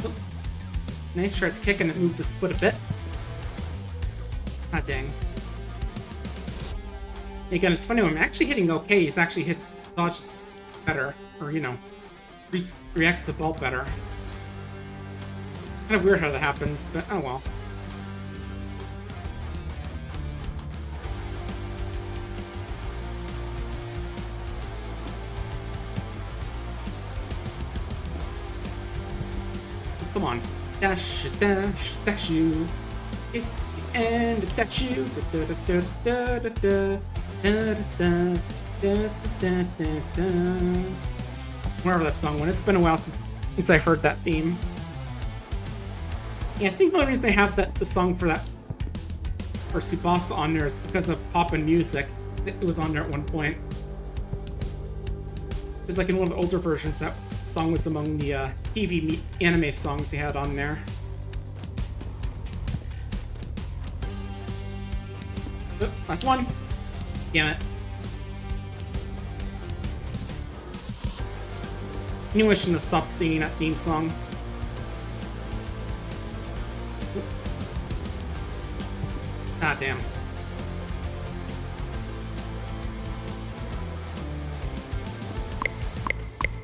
Oh. Nice try to kick and it moved his foot a bit. Ah, dang. Again, it's funny when I'm actually hitting okay, he actually hits dodges better, or, you know, reacts to the ball better. Kind of weird how that happens, but oh well. Come on. Dash, dash, dash you. And dash you. Da, da, da, da, da, da. Da, da, da, da, da, da. Wherever that song went. It's been a while since I've heard that theme. Yeah, I think the only reason I have the song for that for Tsubasa on there is because of Poppin' Music. It was on there at one point. It's like in one of the older versions, that song was among the TV anime songs he had on there. Oh, last one. Damn it. I knew I shouldn't have stopped singing that theme song. Ah, damn.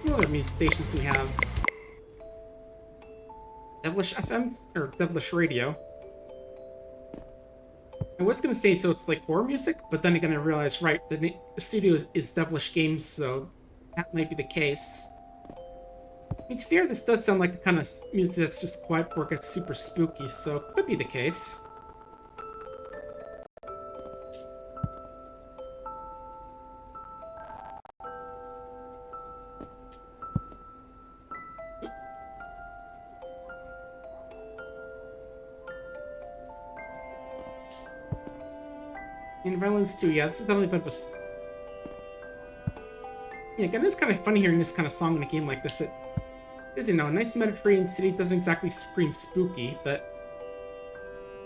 What other music stations do we have? Devilish FM? Or Devilish Radio? I was gonna say so it's like horror music, but then again I realized right the studio is Devilish Games, so that might be the case. I mean, to be fair, this does sound like the kind of music that's just quiet before it gets super spooky, so it could be the case. In Violence 2, yeah, this is definitely a bit of a... Yeah, again, it's kind of funny hearing this kind of song in a game like this. Because, you know, a nice Mediterranean city doesn't exactly scream spooky, but...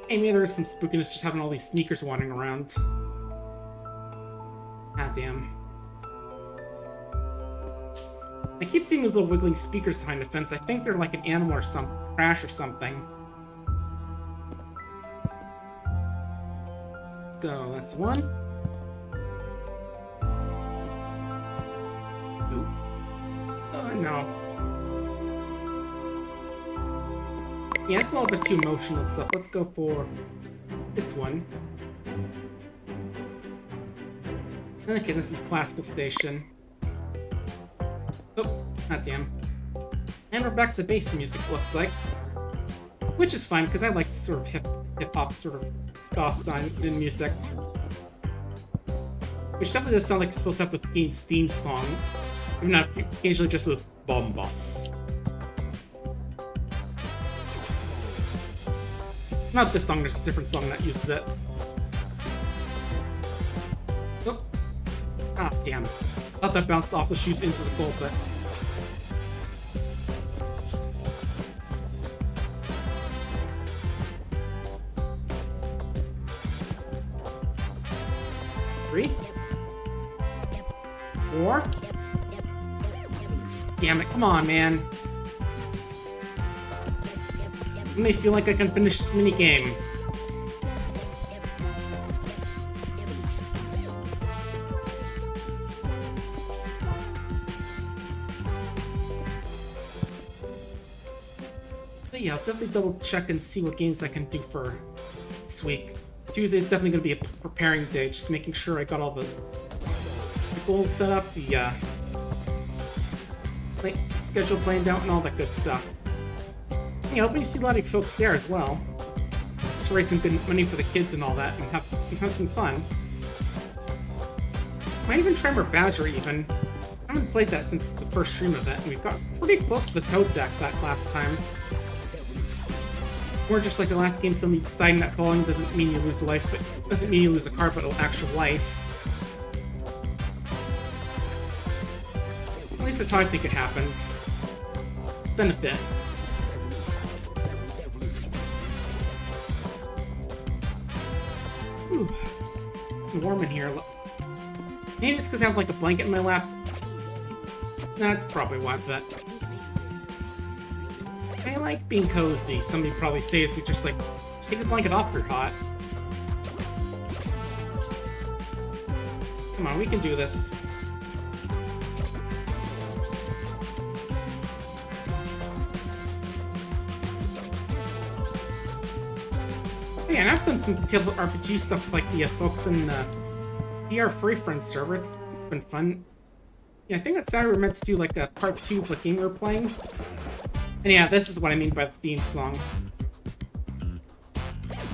Hey, maybe there is some spookiness just having all these sneakers wandering around. Ah, damn. I keep seeing those little wiggling speakers behind the fence. I think they're like an animal or some trash or something. Go. That's one. Ooh. Oh, no. Yeah, it's a little bit too emotional and stuff. Let's go for this one. Okay, this is Classical Station. Oh, goddamn. And we're back to the bass music, looks like. Which is fine, because I like sort of hip-hop sort of ska sound in music. Which definitely does sound like it's supposed to have the game's theme song. Even not occasionally just with Bambas. Not this song, there's a different song that uses it. Oh. Ah, damn. Thought that bounced off the shoes into the goal, but... Three? Four? Damn it, come on, man. When they feel like I can finish this minigame. But yeah, I'll definitely double check and see what games I can do for this week. Tuesday's definitely going to be a preparing day, just making sure I got all the goals set up, the schedule planned out, and all that good stuff. Yeah, hoping you see a lot of folks there as well. Just raise some good money for the kids and all that, and have some fun. Might even try more Badger even. I haven't played that since the first stream of it, and we got pretty close to the Toad deck that last time. Or just like the last game, somebody deciding that falling doesn't mean you lose a life, but doesn't mean you lose a card, but actual life. At least that's how I think it happened. It's been a bit. Ooh. It's warm in here. Maybe it's because I have like a blanket in my lap. That's probably why, but... I like being cozy. Somebody probably says it's just like, take the blanket off, you're hot. Come on, we can do this. Oh, yeah, and I've done some tabletop RPG stuff with like the folks in the PR Free Friends server. It's been fun. Yeah, I think that Saturday we're meant to do like a part 2 of the game we were playing. And yeah, this is what I mean by the theme song.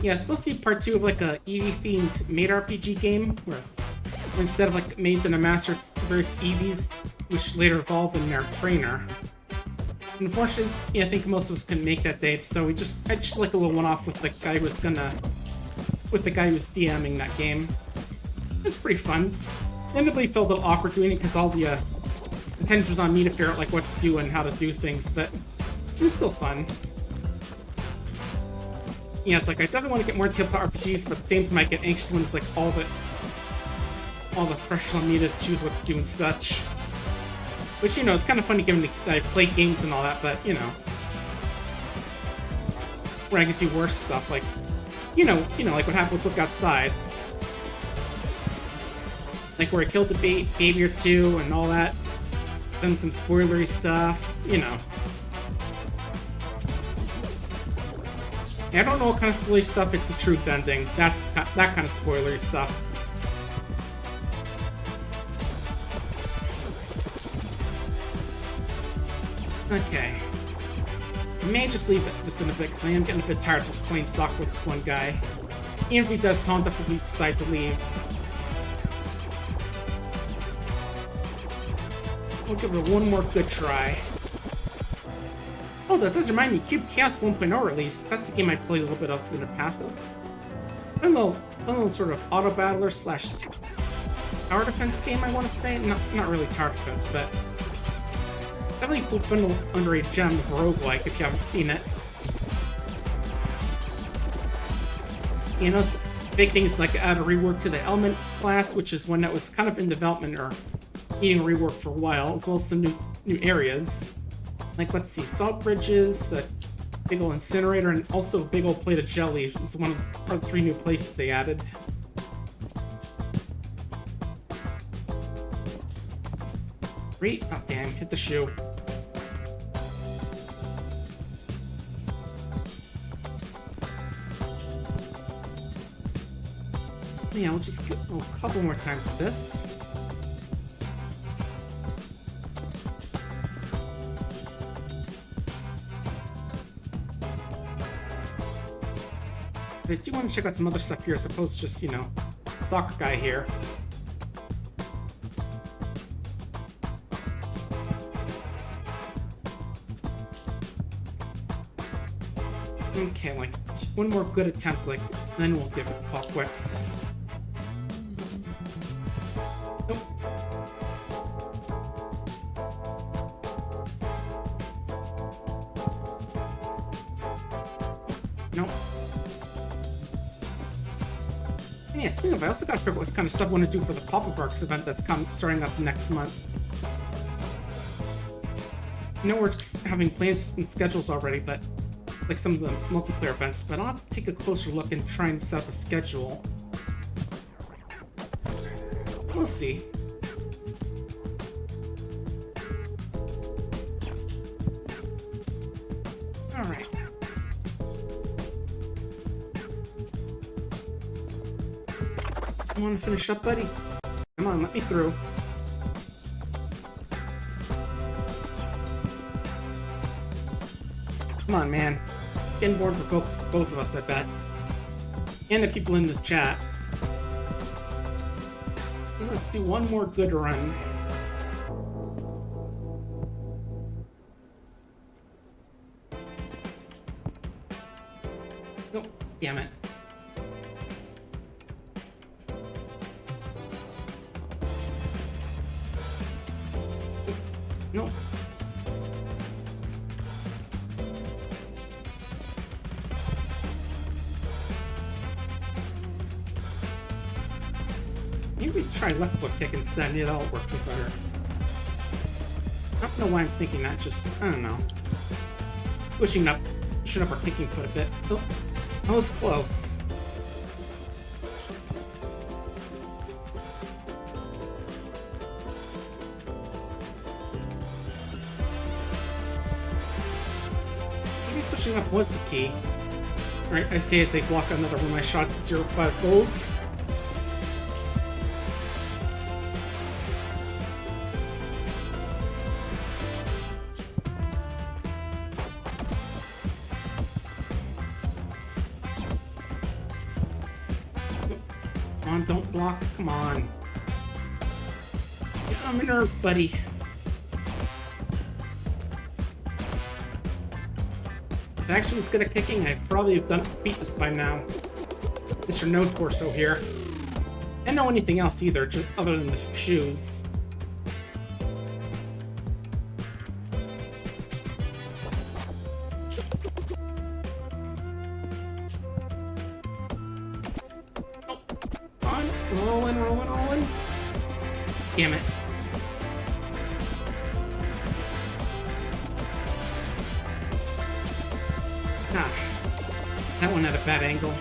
Yeah, it's supposed to be part 2 of like a Eevee-themed maid RPG game, where instead of like maids and a master, it's various Eevees, which later evolve in their trainer. Unfortunately, yeah, I think most of us couldn't make that day, so I just like a little one-off with the guy who was DMing that game. It was pretty fun. Admittedly felt a little awkward doing it because all the attention was on me to figure out like what to do and how to do things, but it was still fun. Yeah, it's like I definitely want to get more tabletop RPGs, but at the same time I get anxious when it's like all the pressure on me to choose what to do and such. Which, you know, it's kind of funny given that I play games and all that, but, you know, where I can do worse stuff, like, you know, like what happened with Look Outside. Like where I killed a baby or two and all that. Done some spoilery stuff, you know. Yeah, I don't know what kind of spoilery stuff. It's a truth ending. That's that kind of spoilery stuff. Okay. I may just leave this in a bit because I am getting a bit tired just playing soccer with this one guy. Even if he does taunt if we decide to leave. We'll give it one more good try. Oh, that does remind me, Cube Chaos 1.0 release. That's a game I played a little bit of in the past. A little sort of auto battler slash tower defense game, I want to say. Not really tower defense, but definitely cool, fun underrated gem of roguelike if you haven't seen it. You know, big things like add a rework to the element class, which is one that was kind of in development or needing a rework for a while, as well as some new areas. Like, let's see, salt bridges, a big ol' incinerator, and also a big ol' plate of jelly. It's one of the 3 new places they added. Great. Oh, damn, hit the shoe. Yeah, we'll just go a couple more times with this. I do want to check out some other stuff here as opposed to just, you know, soccer guy here. Okay, like, one more good attempt, like, then we'll give it a call quits. Nope. Nope. And yeah, speaking of, I also got to figure out what kind of stuff I want to do for the Papa Barks event that's starting up next month. I know we're having plans and schedules already, but like some of the multiplayer events, but I'll have to take a closer look and try and set up a schedule. We'll see. Alright. You want to finish up, buddy? Come on, let me through. Come on, man. It's getting bored for both of us, I bet. And the people in the chat. Let's do one more good run. Nope. Damn it. Nope. Maybe we try left foot kick instead. Yeah, that'll work better. I don't know why I'm thinking that. Just, I don't know. Pushing up our kicking foot a bit. Oh, that was close. Maybe switching up was the key. Alright, I say as they block another one of my shots at 0-5 goals. Come on, don't block. Come on. Get on my nerves, buddy. If I actually was good at kicking, I'd probably have beat this by now. Mr. No Torso here. And know anything else either, just other than the shoes. Rolling. Damn it. Ah, that one had a bad angle.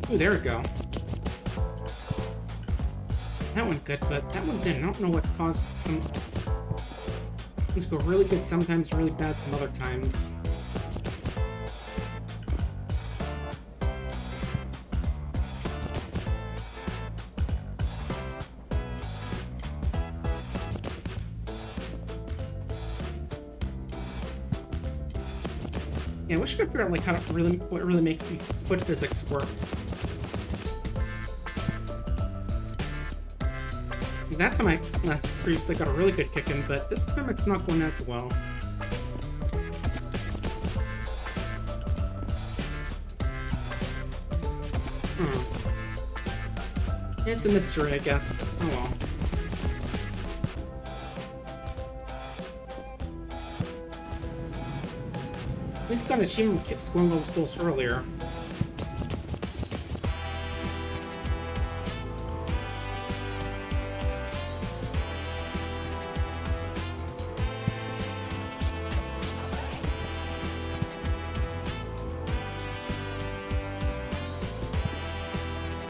Ooh, there we go. That one good, but that one didn't. I don't know what caused some things go really good sometimes, really bad some other times. Yeah, I wish I could figure out like what really makes these foot physics work. That time I previously got a really good kick in, but this time it's not going as well. It's a mystery, I guess. Oh well. At least got an achievement scoring those goals earlier.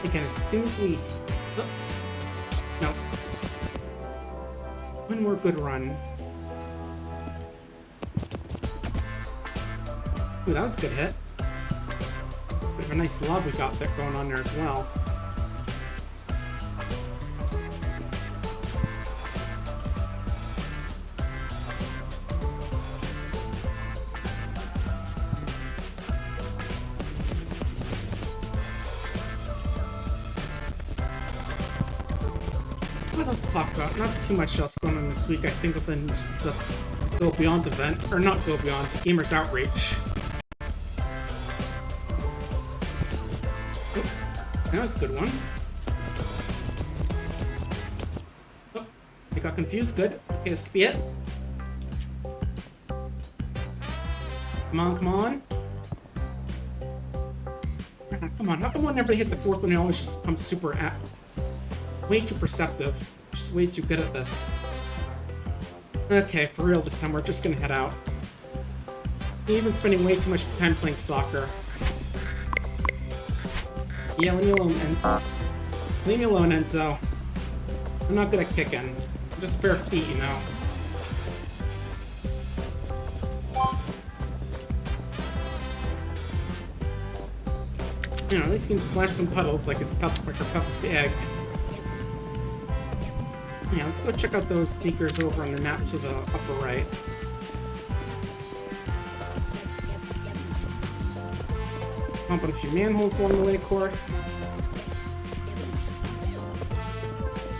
Again, as soon as we... Oh. No. One more good run. Ooh, that was a good hit. Bit of a nice lob we got there going on there as well. What else to talk about? Not too much else going on this week, I think, within just the Go Beyond event. Or not Go Beyond, Gamers Outreach. Oh, that was a good one. Oh, I got confused. Good. Okay, this could be it. Come on, come on. Come on, how come whenever they hit the fourth one, it always just becomes super way too perceptive. Just way too good at this. Okay, for real this time, we're just gonna head out. You've been spending way too much time playing soccer. Yeah, leave me alone, leave me alone, Enzo. I'm not good at kicking. I'm just bare feet, you know. You know, at least you can splash some puddles like it's like a Peppa Pig. Yeah, let's go check out those sneakers over on the map to the upper right. Bump on a few manholes along the way, of course.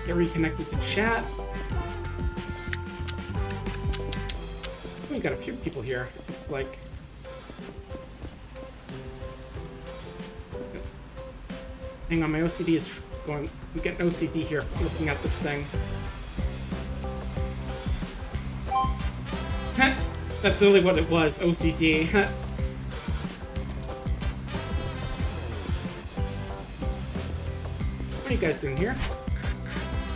Get reconnected to chat. We got a few people here. Looks like. Hang on, my OCD is going. I'm getting OCD here looking at this thing. That's really what it was, OCD. What are you guys doing here?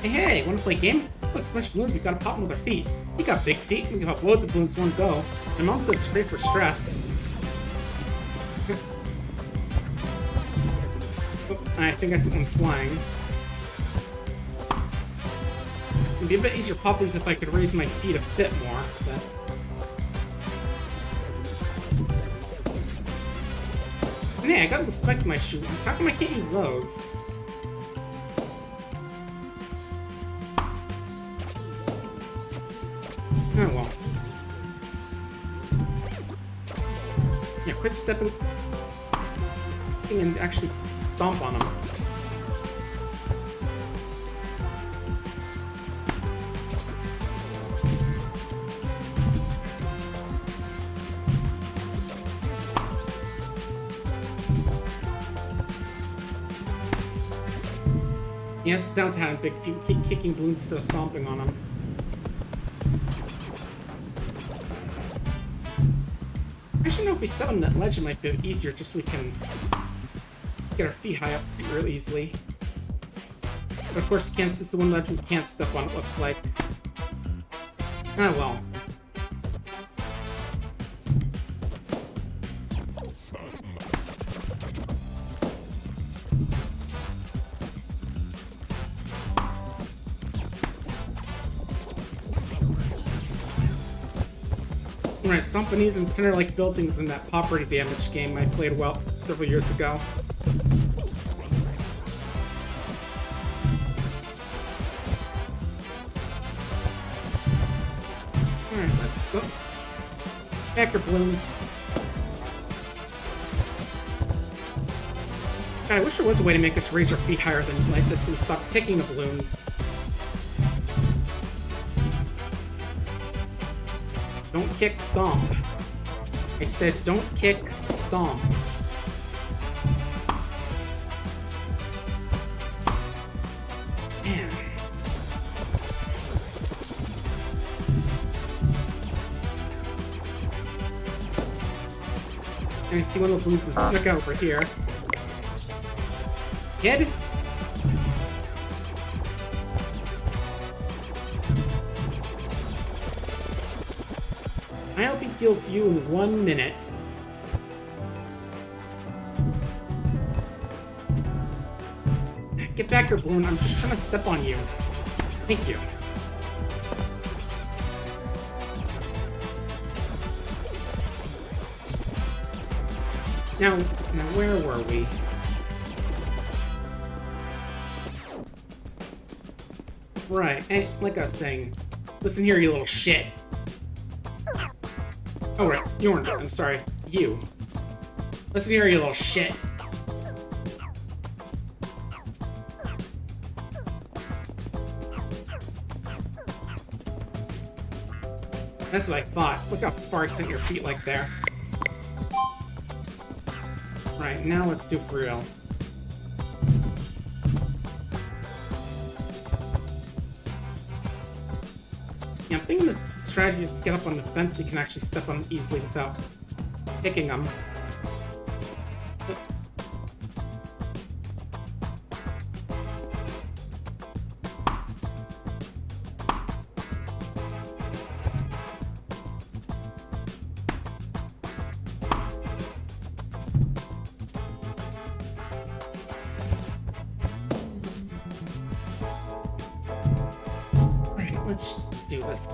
Hey, wanna play a game? Look, smash balloons, we gotta pop them with our feet. You got big feet, we can pop loads of balloons in one go. My mom said it's great for stress. Oh, I think I sent one flying. It'd be a bit easier popping if I could raise my feet a bit more, but... Hey, I got the spikes in my shoes. How come I can't use those? Oh well. Yeah, quick stepping and actually stomp on them. Yes, Downs having big feet, keep kicking balloons instead of stomping on them. I actually know if we step on that ledge, it might be a bit easier, just so we can get our feet high up real easily. But of course, you can't. This is the one ledge we can't step on. It looks like. Ah well. When I stomp on these and pretend like buildings in that property damage game I played several years ago. Alright, let's back your balloons. God, I wish there was a way to make us raise our feet higher than like this and stop kicking the balloons. Don't kick, stomp. I said don't kick, stomp. Man. And I see one of the balloons is stuck out over here. Kid? I'll be deal with you in 1 minute. Get back here, balloon. I'm just trying to step on you. Thank you. Now where were we? Right, and like I was saying, listen here, you little shit. Oh, right, I'm sorry, you. Listen here, you little shit. That's what I thought. Look how far I sent your feet like there. Right, now let's do for real. Yeah, I'm thinking the strategy is to get up on the fence so you can actually step on them easily without kicking them. Alright, let's do this.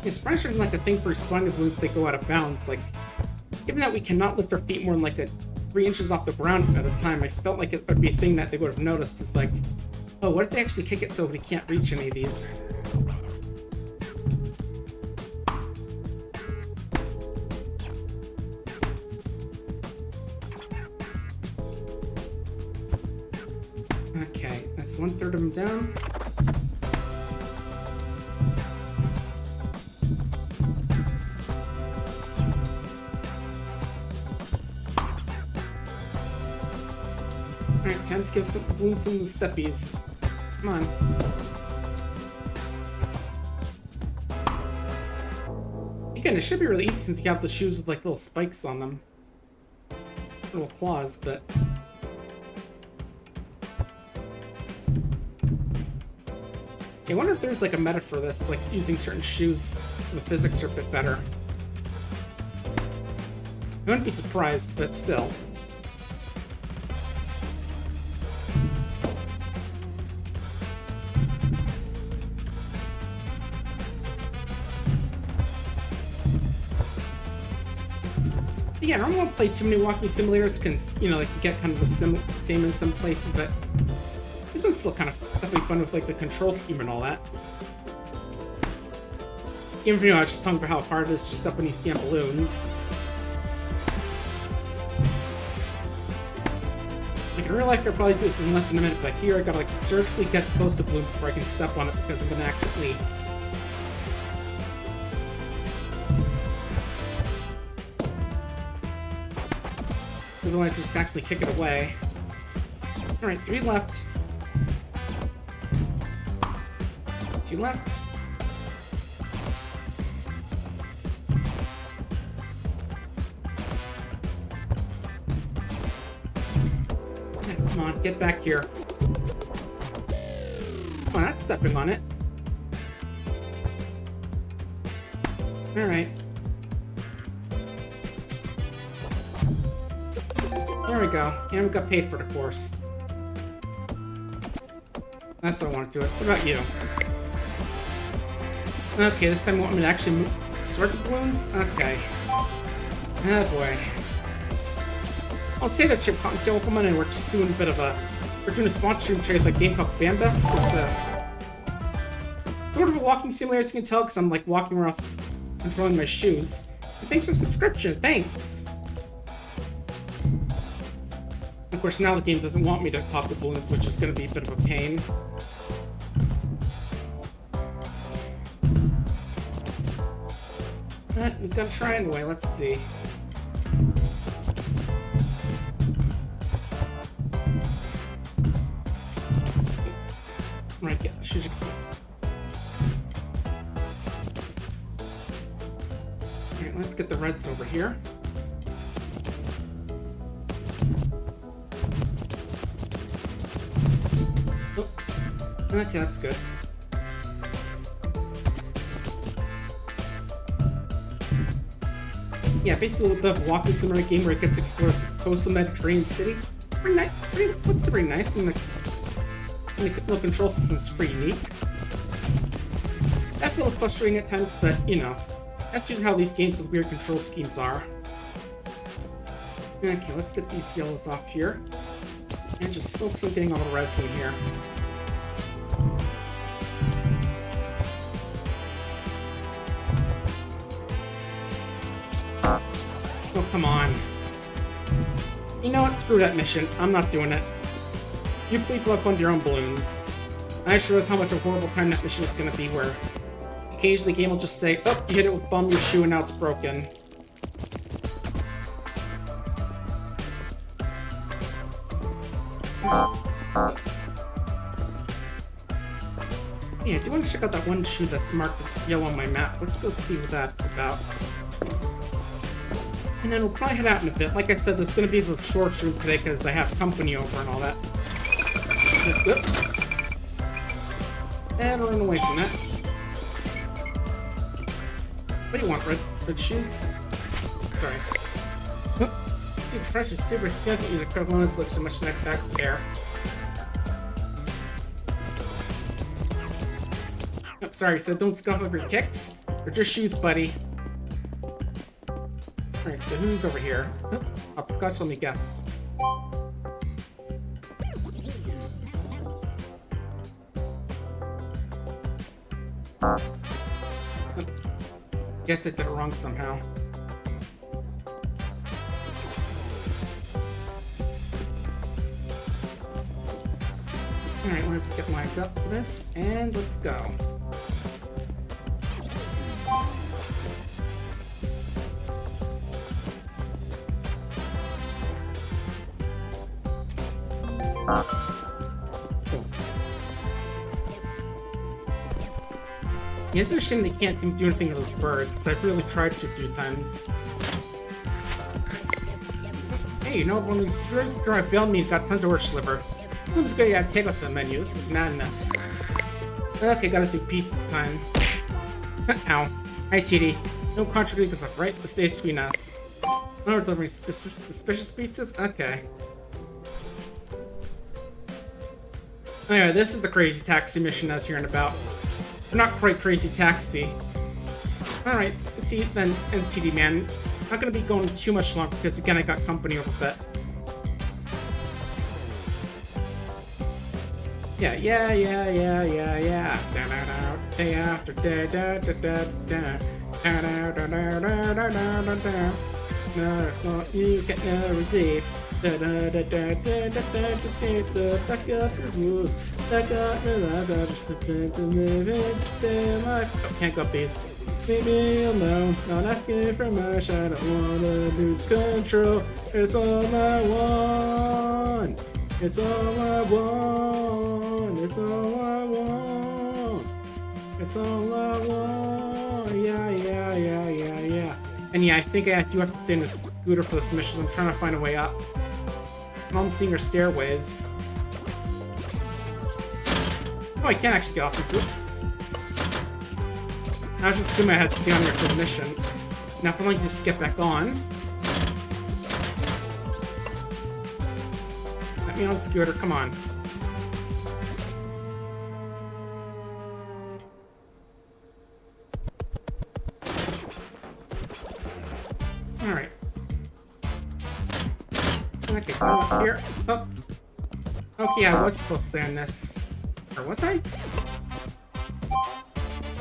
It's probably like a thing for responding to balloons they go out of bounds. Like, given that we cannot lift our feet more than like 3 inches off the ground at a time, I felt like it would be a thing that they would have noticed. Is like, oh, what if they actually kick it so we can't reach any of these? Okay, that's 1/3 of them down. Alright, time to give some balloons some steppies. Come on. Again, it should be really easy since you have the shoes with like little spikes on them. Little claws, but... I wonder if there's like a meta for this, like using certain shoes so the physics are a bit better. I wouldn't be surprised, but still. Yeah, I don't want to play too many walking simulators because, you know, they can get kind of the same in some places, but this one's still kind of definitely fun with like the control scheme and all that. Even if, you know, I was just talking about how hard it is to step on these damn balloons. Like in real life, I could probably do this in less than a minute, but here I gotta like surgically get close to the balloon before I can step on it because I'm gonna accidentally. Because otherwise, just actually kick it away. Alright, 3 left. 2 left. Come on, get back here. Come on, that's stepping on it. Alright. There we go. And we got paid for the course. That's what I want to do it. What about you? Okay, this time you want me to actually start the balloons? Okay. Oh boy. I'll say that Chip Cottontail, come on in. We're just doing a bit of a... We're doing a sponsorship trade like game called Bambas. It's a... sort of a walking simulator, as you can tell, because I'm like walking around controlling my shoes. And thanks for the subscription. Thanks. Of course, now the game doesn't want me to pop the balloons, which is going to be a bit of a pain. I'm gonna try anyway. Let's see. Right, yeah, shoes. Alright, let's get the reds over here. Oh. Okay, that's good. Yeah, basically a little bit of a walking simulator game where it gets to explore a coastal Mediterranean city. Pretty nice. Looks pretty nice, and the control system's pretty unique. That feels frustrating at times, but you know, that's usually how these games with weird control schemes are. Okay, let's get these yellows off here, and just focus on getting all the reds in here. Oh, come on. You know what? Screw that mission. I'm not doing it. You people up on your own balloons. I just realized how much a horrible time that mission is going to be where occasionally the game will just say, oh, you hit it with bum your shoe and now it's broken. Yeah, I do want to check out that one shoe that's marked with yellow on my map. Let's go see what that's about. And then we'll probably head out in a bit. Like I said, there's going to be the short stream today because I have company over and all that. Oops. And run away from that. What do you want, red shoes? Sorry. Dude, fresh and super simple. The Kirklands look so much like back there. Oh, sorry, so don't scuff up your kicks. They're just shoes, buddy. Alright, so who's over here? Oh, I forgot to let me guess. Oh, guess I did it wrong somehow. Alright, let's get lined up for this, and let's go. Cool. Yeah, it's a shame they can't do anything with those birds, because I've really tried to a few times. Hey, you know, when we seriously drive Bell Meat, got tons of horse liver. Who's good? You gotta take us to the menu. This is madness. Okay, gotta do pizza time. Ow. Hi, TD. No contradicting yourself, right? The stays between us. Oh, we're delivering suspicious pizzas? Okay. Oh yeah, this is the crazy taxi mission I was hearing about. Not quite crazy taxi. Alright, see then, TD man. Not gonna be going too much longer because again I got company over a bit. Yeah. Day after day, no, you get no relief. So back up your rules. Back up your lives. I just been to live in stay life. Oh, can't go up these. Leave me alone. Not asking for much. I don't wanna lose control. It's all I want. It's all I want. It's all I want. It's all I want. Yeah. And yeah, I think I do have to stay in the scooter for this mission. I'm trying to find a way up. I'm seeing her stairways. Oh, I can't actually get off these. Oops. I was just assuming I had to stay on here for the mission. Now if I want to just get back on. Let me on the scooter, come on. Alright. Okay, come up here. Oh. Okay, I was supposed to stay on this. Or was I?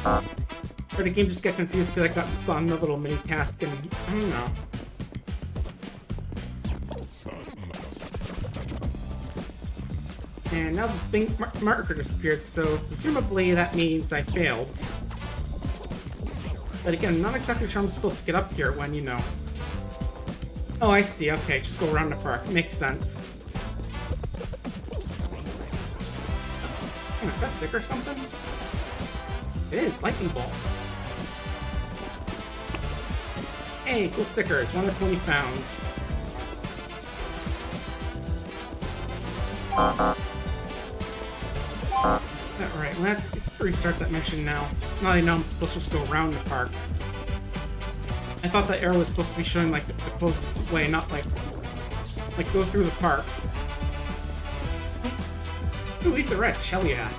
Or the game just got confused because I got some little mini task and I don't know. And now the thing marker disappeared, so presumably that means I failed. But again, I'm not exactly sure I'm supposed to get up here when, you know. Oh, I see. Okay, just go around the park. Makes sense. Oh, is that a stick or something? It is. Lightning bolt. Hey, cool stickers. 1 of 20 found. Alright, let's restart that mission now. Now I know I'm supposed to just go around the park. I thought that arrow was supposed to be showing like the closest way, not like go through the park. Ooh, eat the wretch, hell yeah.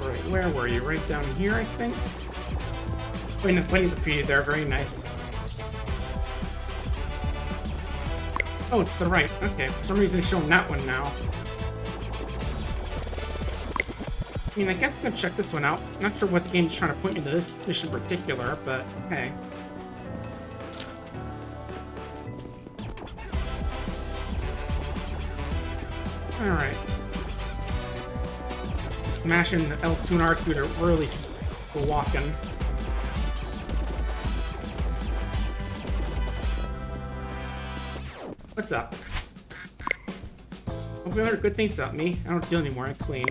Alright, where were you? Right down here, I think? Waiting for you there, very nice. Oh, it's to the right. Okay, for some reason it's showing that one now. I mean, I guess I'm gonna check this one out. I'm not sure what the game's trying to point me to this mission in particular, but okay. Alright. Smashing the L2 and R2 to really go walking. What's up? Hope you heard good things about me. I don't feel anymore. I'm clean.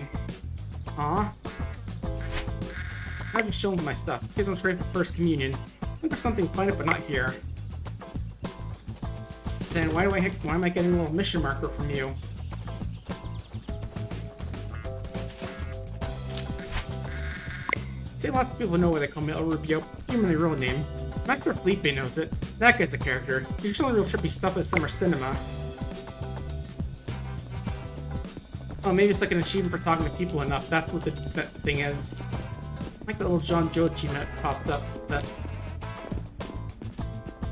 Aw. I've just shown my stuff. Because I'm straight for First Communion. Look for something to find it, but not here. Then why am I getting a little mission marker from you? Say lots of people know why they call me El Rubio, even my real name. I'm not sure if Felipe knows it. That guy's a character. He's showing real trippy stuff at summer cinema. Oh, maybe it's like an achievement for talking to people enough. That's what that thing is. Like the little John Joe achievement that popped up. But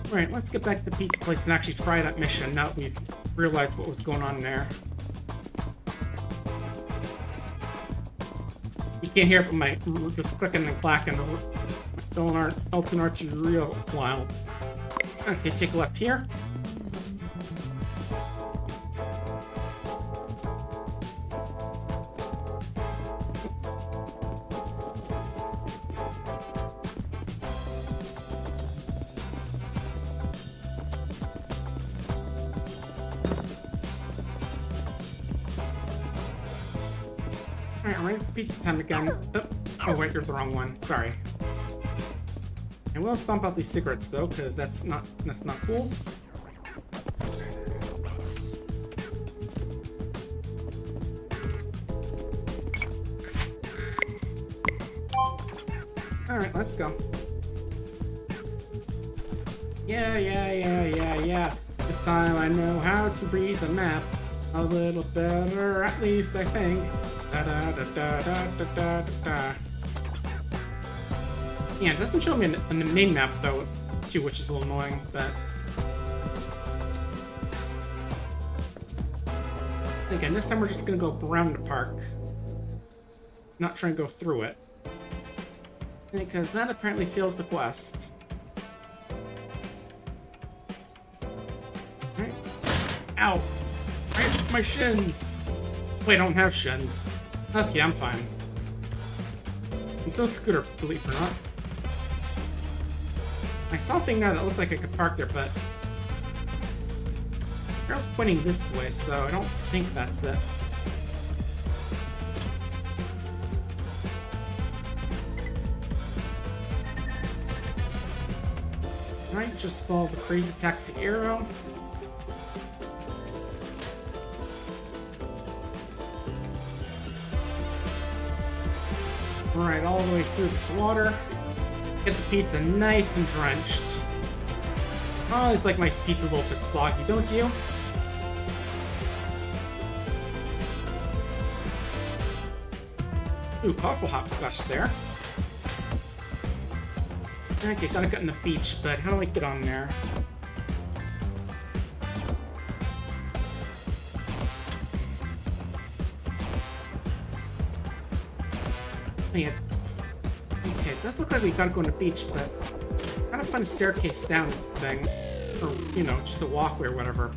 alright, let's get back to Pete's place and actually try that mission now that we've realized what was going on there. You can't hear it, but my just clicking and clacking. Elton Archie real wild. Okay, take a left here. Alright, pizza time again. Oh wait, you're the wrong one. Sorry. I will stomp out these cigarettes though, because that's not cool. Alright, let's go. Yeah. This time I know how to read the map a little better, at least I think. Yeah, it doesn't show me on the main map though, too, which is a little annoying, but again, this time we're just gonna go around the park, not try and go through it, because that apparently fails the quest. Right. Ow! Right, my shins! Wait, I don't have shins. Okay, I'm fine. And so scooter, believe it or not. I saw a thing there that looked like I could park there, but I was pointing this way, so I don't think that's it. Alright, just follow the crazy taxi arrow. Alright, all the way through this water. Get the pizza nice and drenched. I always like my pizza a little bit soggy, don't you? Ooh, colorful hopscotch there. Okay, gotta get on the beach, but how do I get on there? Yeah. Okay, it does look like we gotta go on the beach, but gotta find a staircase down this thing. Or, you know, just a walkway or whatever.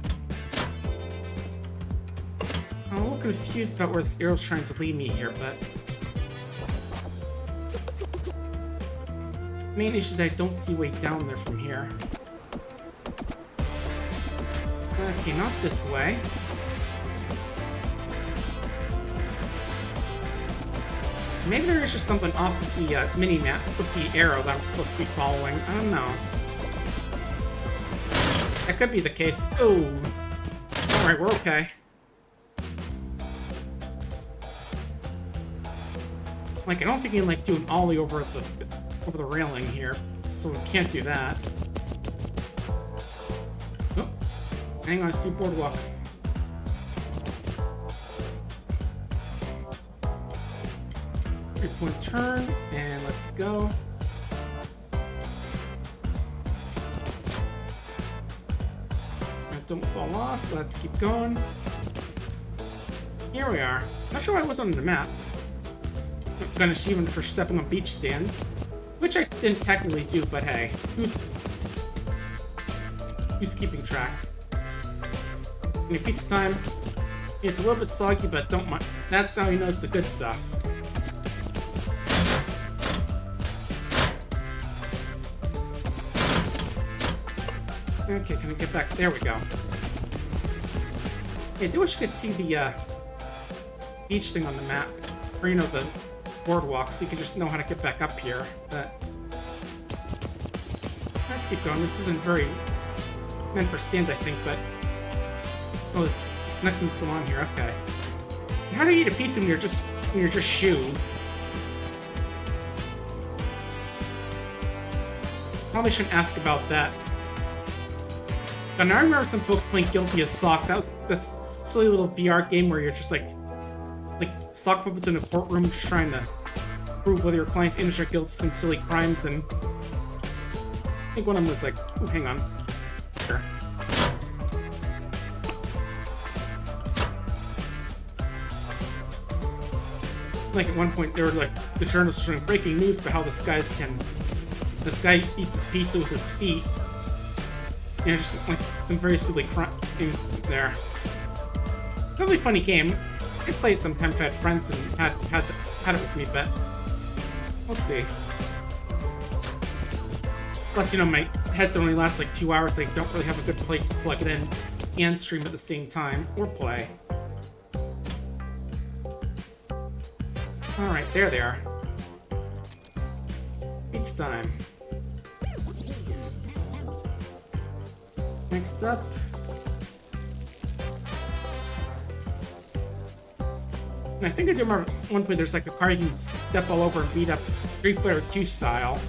I'm a little confused about where this arrow's trying to lead me here, but... main issue is I don't see a way down there from here. Okay, not this way. Maybe there is just something off with the mini-map, with the arrow that I'm supposed to be following. I don't know. That could be the case. Oh! Alright, we're okay. Like, I don't think you can, like, do an ollie over the railing here, so we can't do that. Oh, hang on, I see boardwalk. Three-point turn, and let's go. Now don't fall off, let's keep going. Here we are. Not sure why I was on the map. Got an achievement for stepping on beach stands. Which I didn't technically do, but hey, who's keeping track? Any pizza time? It's a little bit soggy, but don't mind. That's how you know it's the good stuff. Okay, can I get back? There we go. Hey, I do wish you could see the beach thing on the map, or you know, the boardwalk, so you can just know how to get back up here. But let's keep going. This isn't very meant for stand, I think, but oh, this next one's still on here. Okay. How do you eat a pizza when you're just shoes? Probably shouldn't ask about that. But now I remember some folks playing Guilty as Sock. That was that silly little VR game where you're just like sock puppets in a courtroom just trying to prove whether your client's innocent or guilty of some silly crimes, and I think one of them was like, oh, hang on. Sure. Like at one point, they were like, the journalists showing breaking news about how this guy eats his pizza with his feet. You know, just like some very silly crimes there. Really funny game. I play it sometimes if I had friends and had it with me, but we'll see. Plus, you know, my headset only lasts like 2 hours, so I don't really have a good place to plug it in and stream at the same time, or play. Alright, there they are. It's time. Next up. And I think I do remember one point there's like a car you can step all over and beat up Street Fighter 2 style.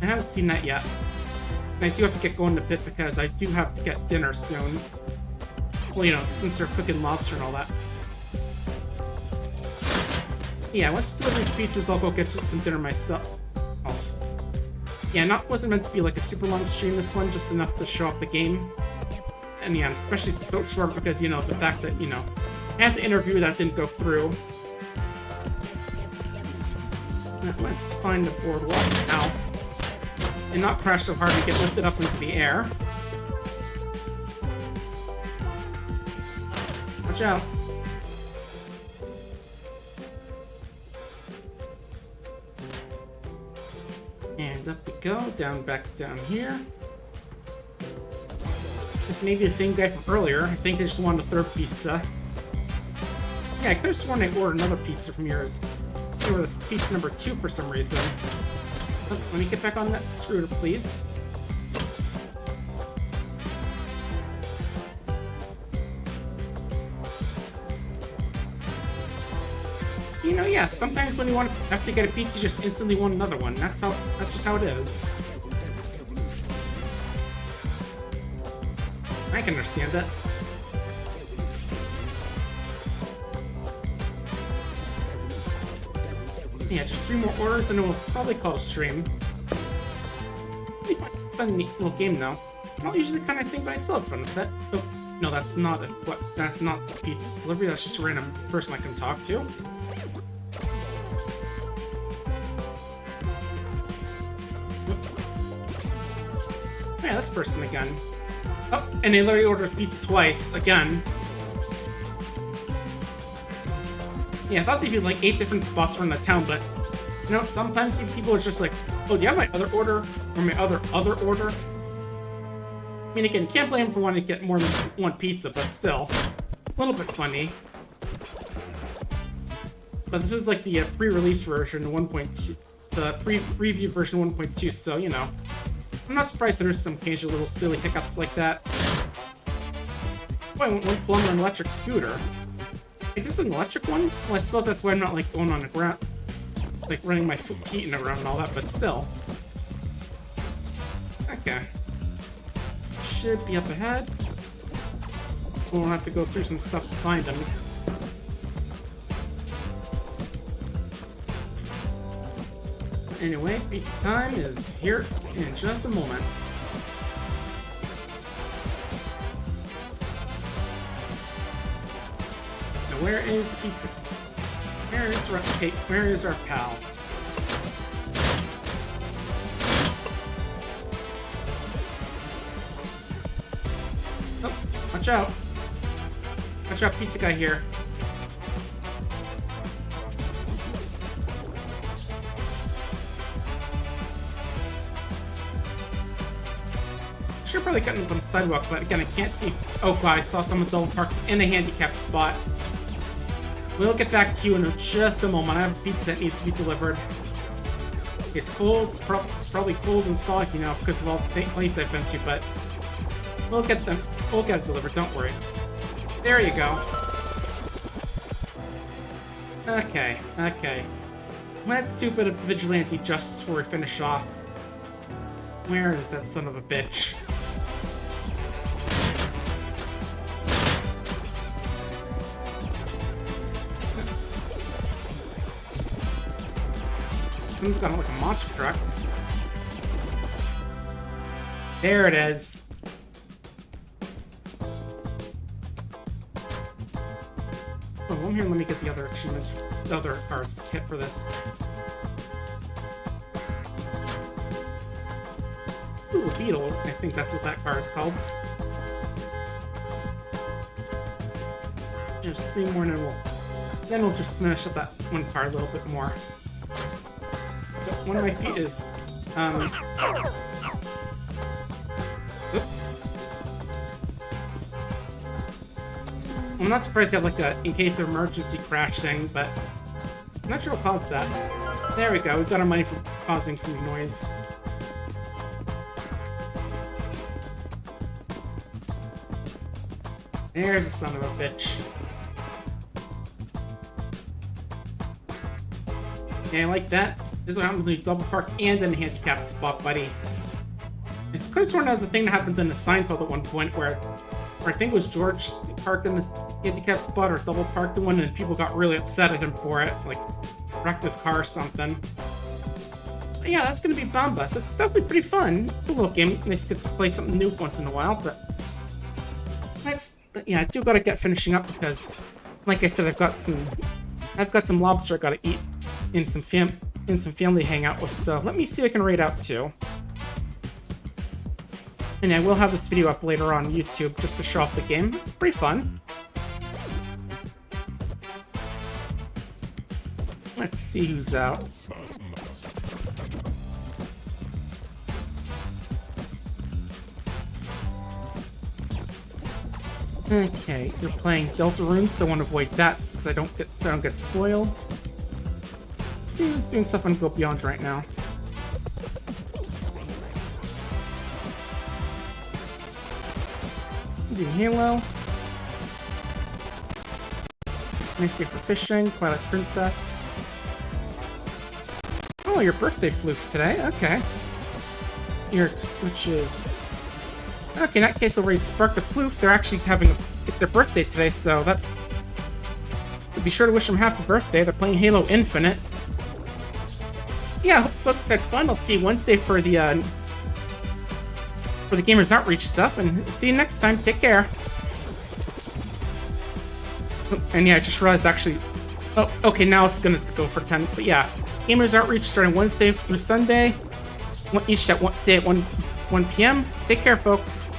I haven't seen that yet. And I do have to get going a bit because I do have to get dinner soon. Well, you know, since they're cooking lobster and all that. Yeah, once I deliver these pizzas, I'll go get some dinner myself. Yeah, wasn't meant to be like a super long stream, this one, just enough to show off the game. And yeah, especially so short because, you know, the fact that, you know, I had the interview that didn't go through. Now, let's find the boardwalk now. And not crash so hard we get lifted up into the air. Watch out. And up we go, back down here. This may be the same guy from earlier. I think they just wanted a third pizza. Yeah, I could have sworn I ordered another pizza from yours. They were this pizza number 2 for some reason. Oh, let me get back on that scooter, please. You know, yeah, sometimes when you want to, after you get a pizza, you just instantly want another one. That's just how it is. I can understand that. Yeah, just 3 more orders and then we'll probably call it a stream. Pretty fun, neat little game though. I don't usually kind of think I still have fun with that. Oh, no, that's not that's not the pizza delivery, that's just a random person I can talk to. Yeah, this person again. Oh, and they literally ordered pizza twice, again. Yeah, I thought they'd be like 8 different spots around the town, but you know, sometimes these people are just like, oh, do you have my other order? Or my other order? I mean, again, can't blame them for wanting to get more than one pizza, but still. A little bit funny. But this is like the pre-release version 1.2, the pre-review version 1.2, so, you know. I'm not surprised there's some occasional little silly hiccups like that. Oh, I want one plumber and electric scooter. Is this an electric one? Well, I suppose that's why I'm not, like, going on the ground, like, running my feet in the ground and all that, but still. Okay. Should be up ahead. We'll have to go through some stuff to find them. Anyway, pizza time is here in just a moment. Now, where is the pizza? Where is our pal? Oh, watch out! Watch out, pizza guy here. Should probably got up on the sidewalk, but again, I can't see. Oh god, I saw someone double parked in a handicapped spot. We'll get back to you in just a moment. I have a pizza that needs to be delivered. It's cold. It's probably cold and soggy now because of all the places I've been to, but we'll get them. We'll get it delivered. Don't worry. There you go. Okay. Let's do a bit of vigilante justice before we finish off. Where is that son of a bitch? Someone's got like a monster truck. There it is. Oh, well, here, let me get the other achievements, the other cards hit for this. Ooh, a beetle. I think that's what that car is called. Just 3 more and then we'll just finish up that one car a little bit more. But one of my feet is, oops. I'm not surprised they have like a in case of emergency crash thing, but I'm not sure what caused that. There we go, we got our money for causing some noise. There's a son of a bitch. Yeah, I like that. This is what happens when you double park and in a handicapped spot, buddy. It's kind of sort of as a thing that happens in the Seinfeld at one point where I think it was George parked in the handicapped spot or double parked in one and people got really upset at him for it, like wrecked his car or something. But yeah, that's gonna be Bambas. It's definitely pretty fun. A little game. Nice to get to play something new once in a while, but yeah, I do gotta get finishing up because, like I said, I've got some lobster I gotta eat in some family hangout with. So let me see what I can raid out to. And I will have this video up later on YouTube just to show off the game. It's pretty fun. Let's see who's out. Okay, you're playing Deltarune, so I want to avoid that because I don't get spoiled. Let's see who's doing stuff on Go Beyond right now. Do Halo. Nice day for fishing. Twilight Princess. Oh, your birthday floof today. Okay. Your Twitch is Okay, in that case, we'll read Spark the Floof. They're actually having it's their birthday today, so that. So be sure to wish them happy birthday. They're playing Halo Infinite. Yeah, I hope folks had fun. I'll see you Wednesday for the Gamers Outreach stuff, and see you next time. Take care. And yeah, I just realized actually. Oh, okay, now it's gonna go for 10. But yeah, Gamers Outreach starting Wednesday through Sunday. Each at 1 p.m. Take care, folks.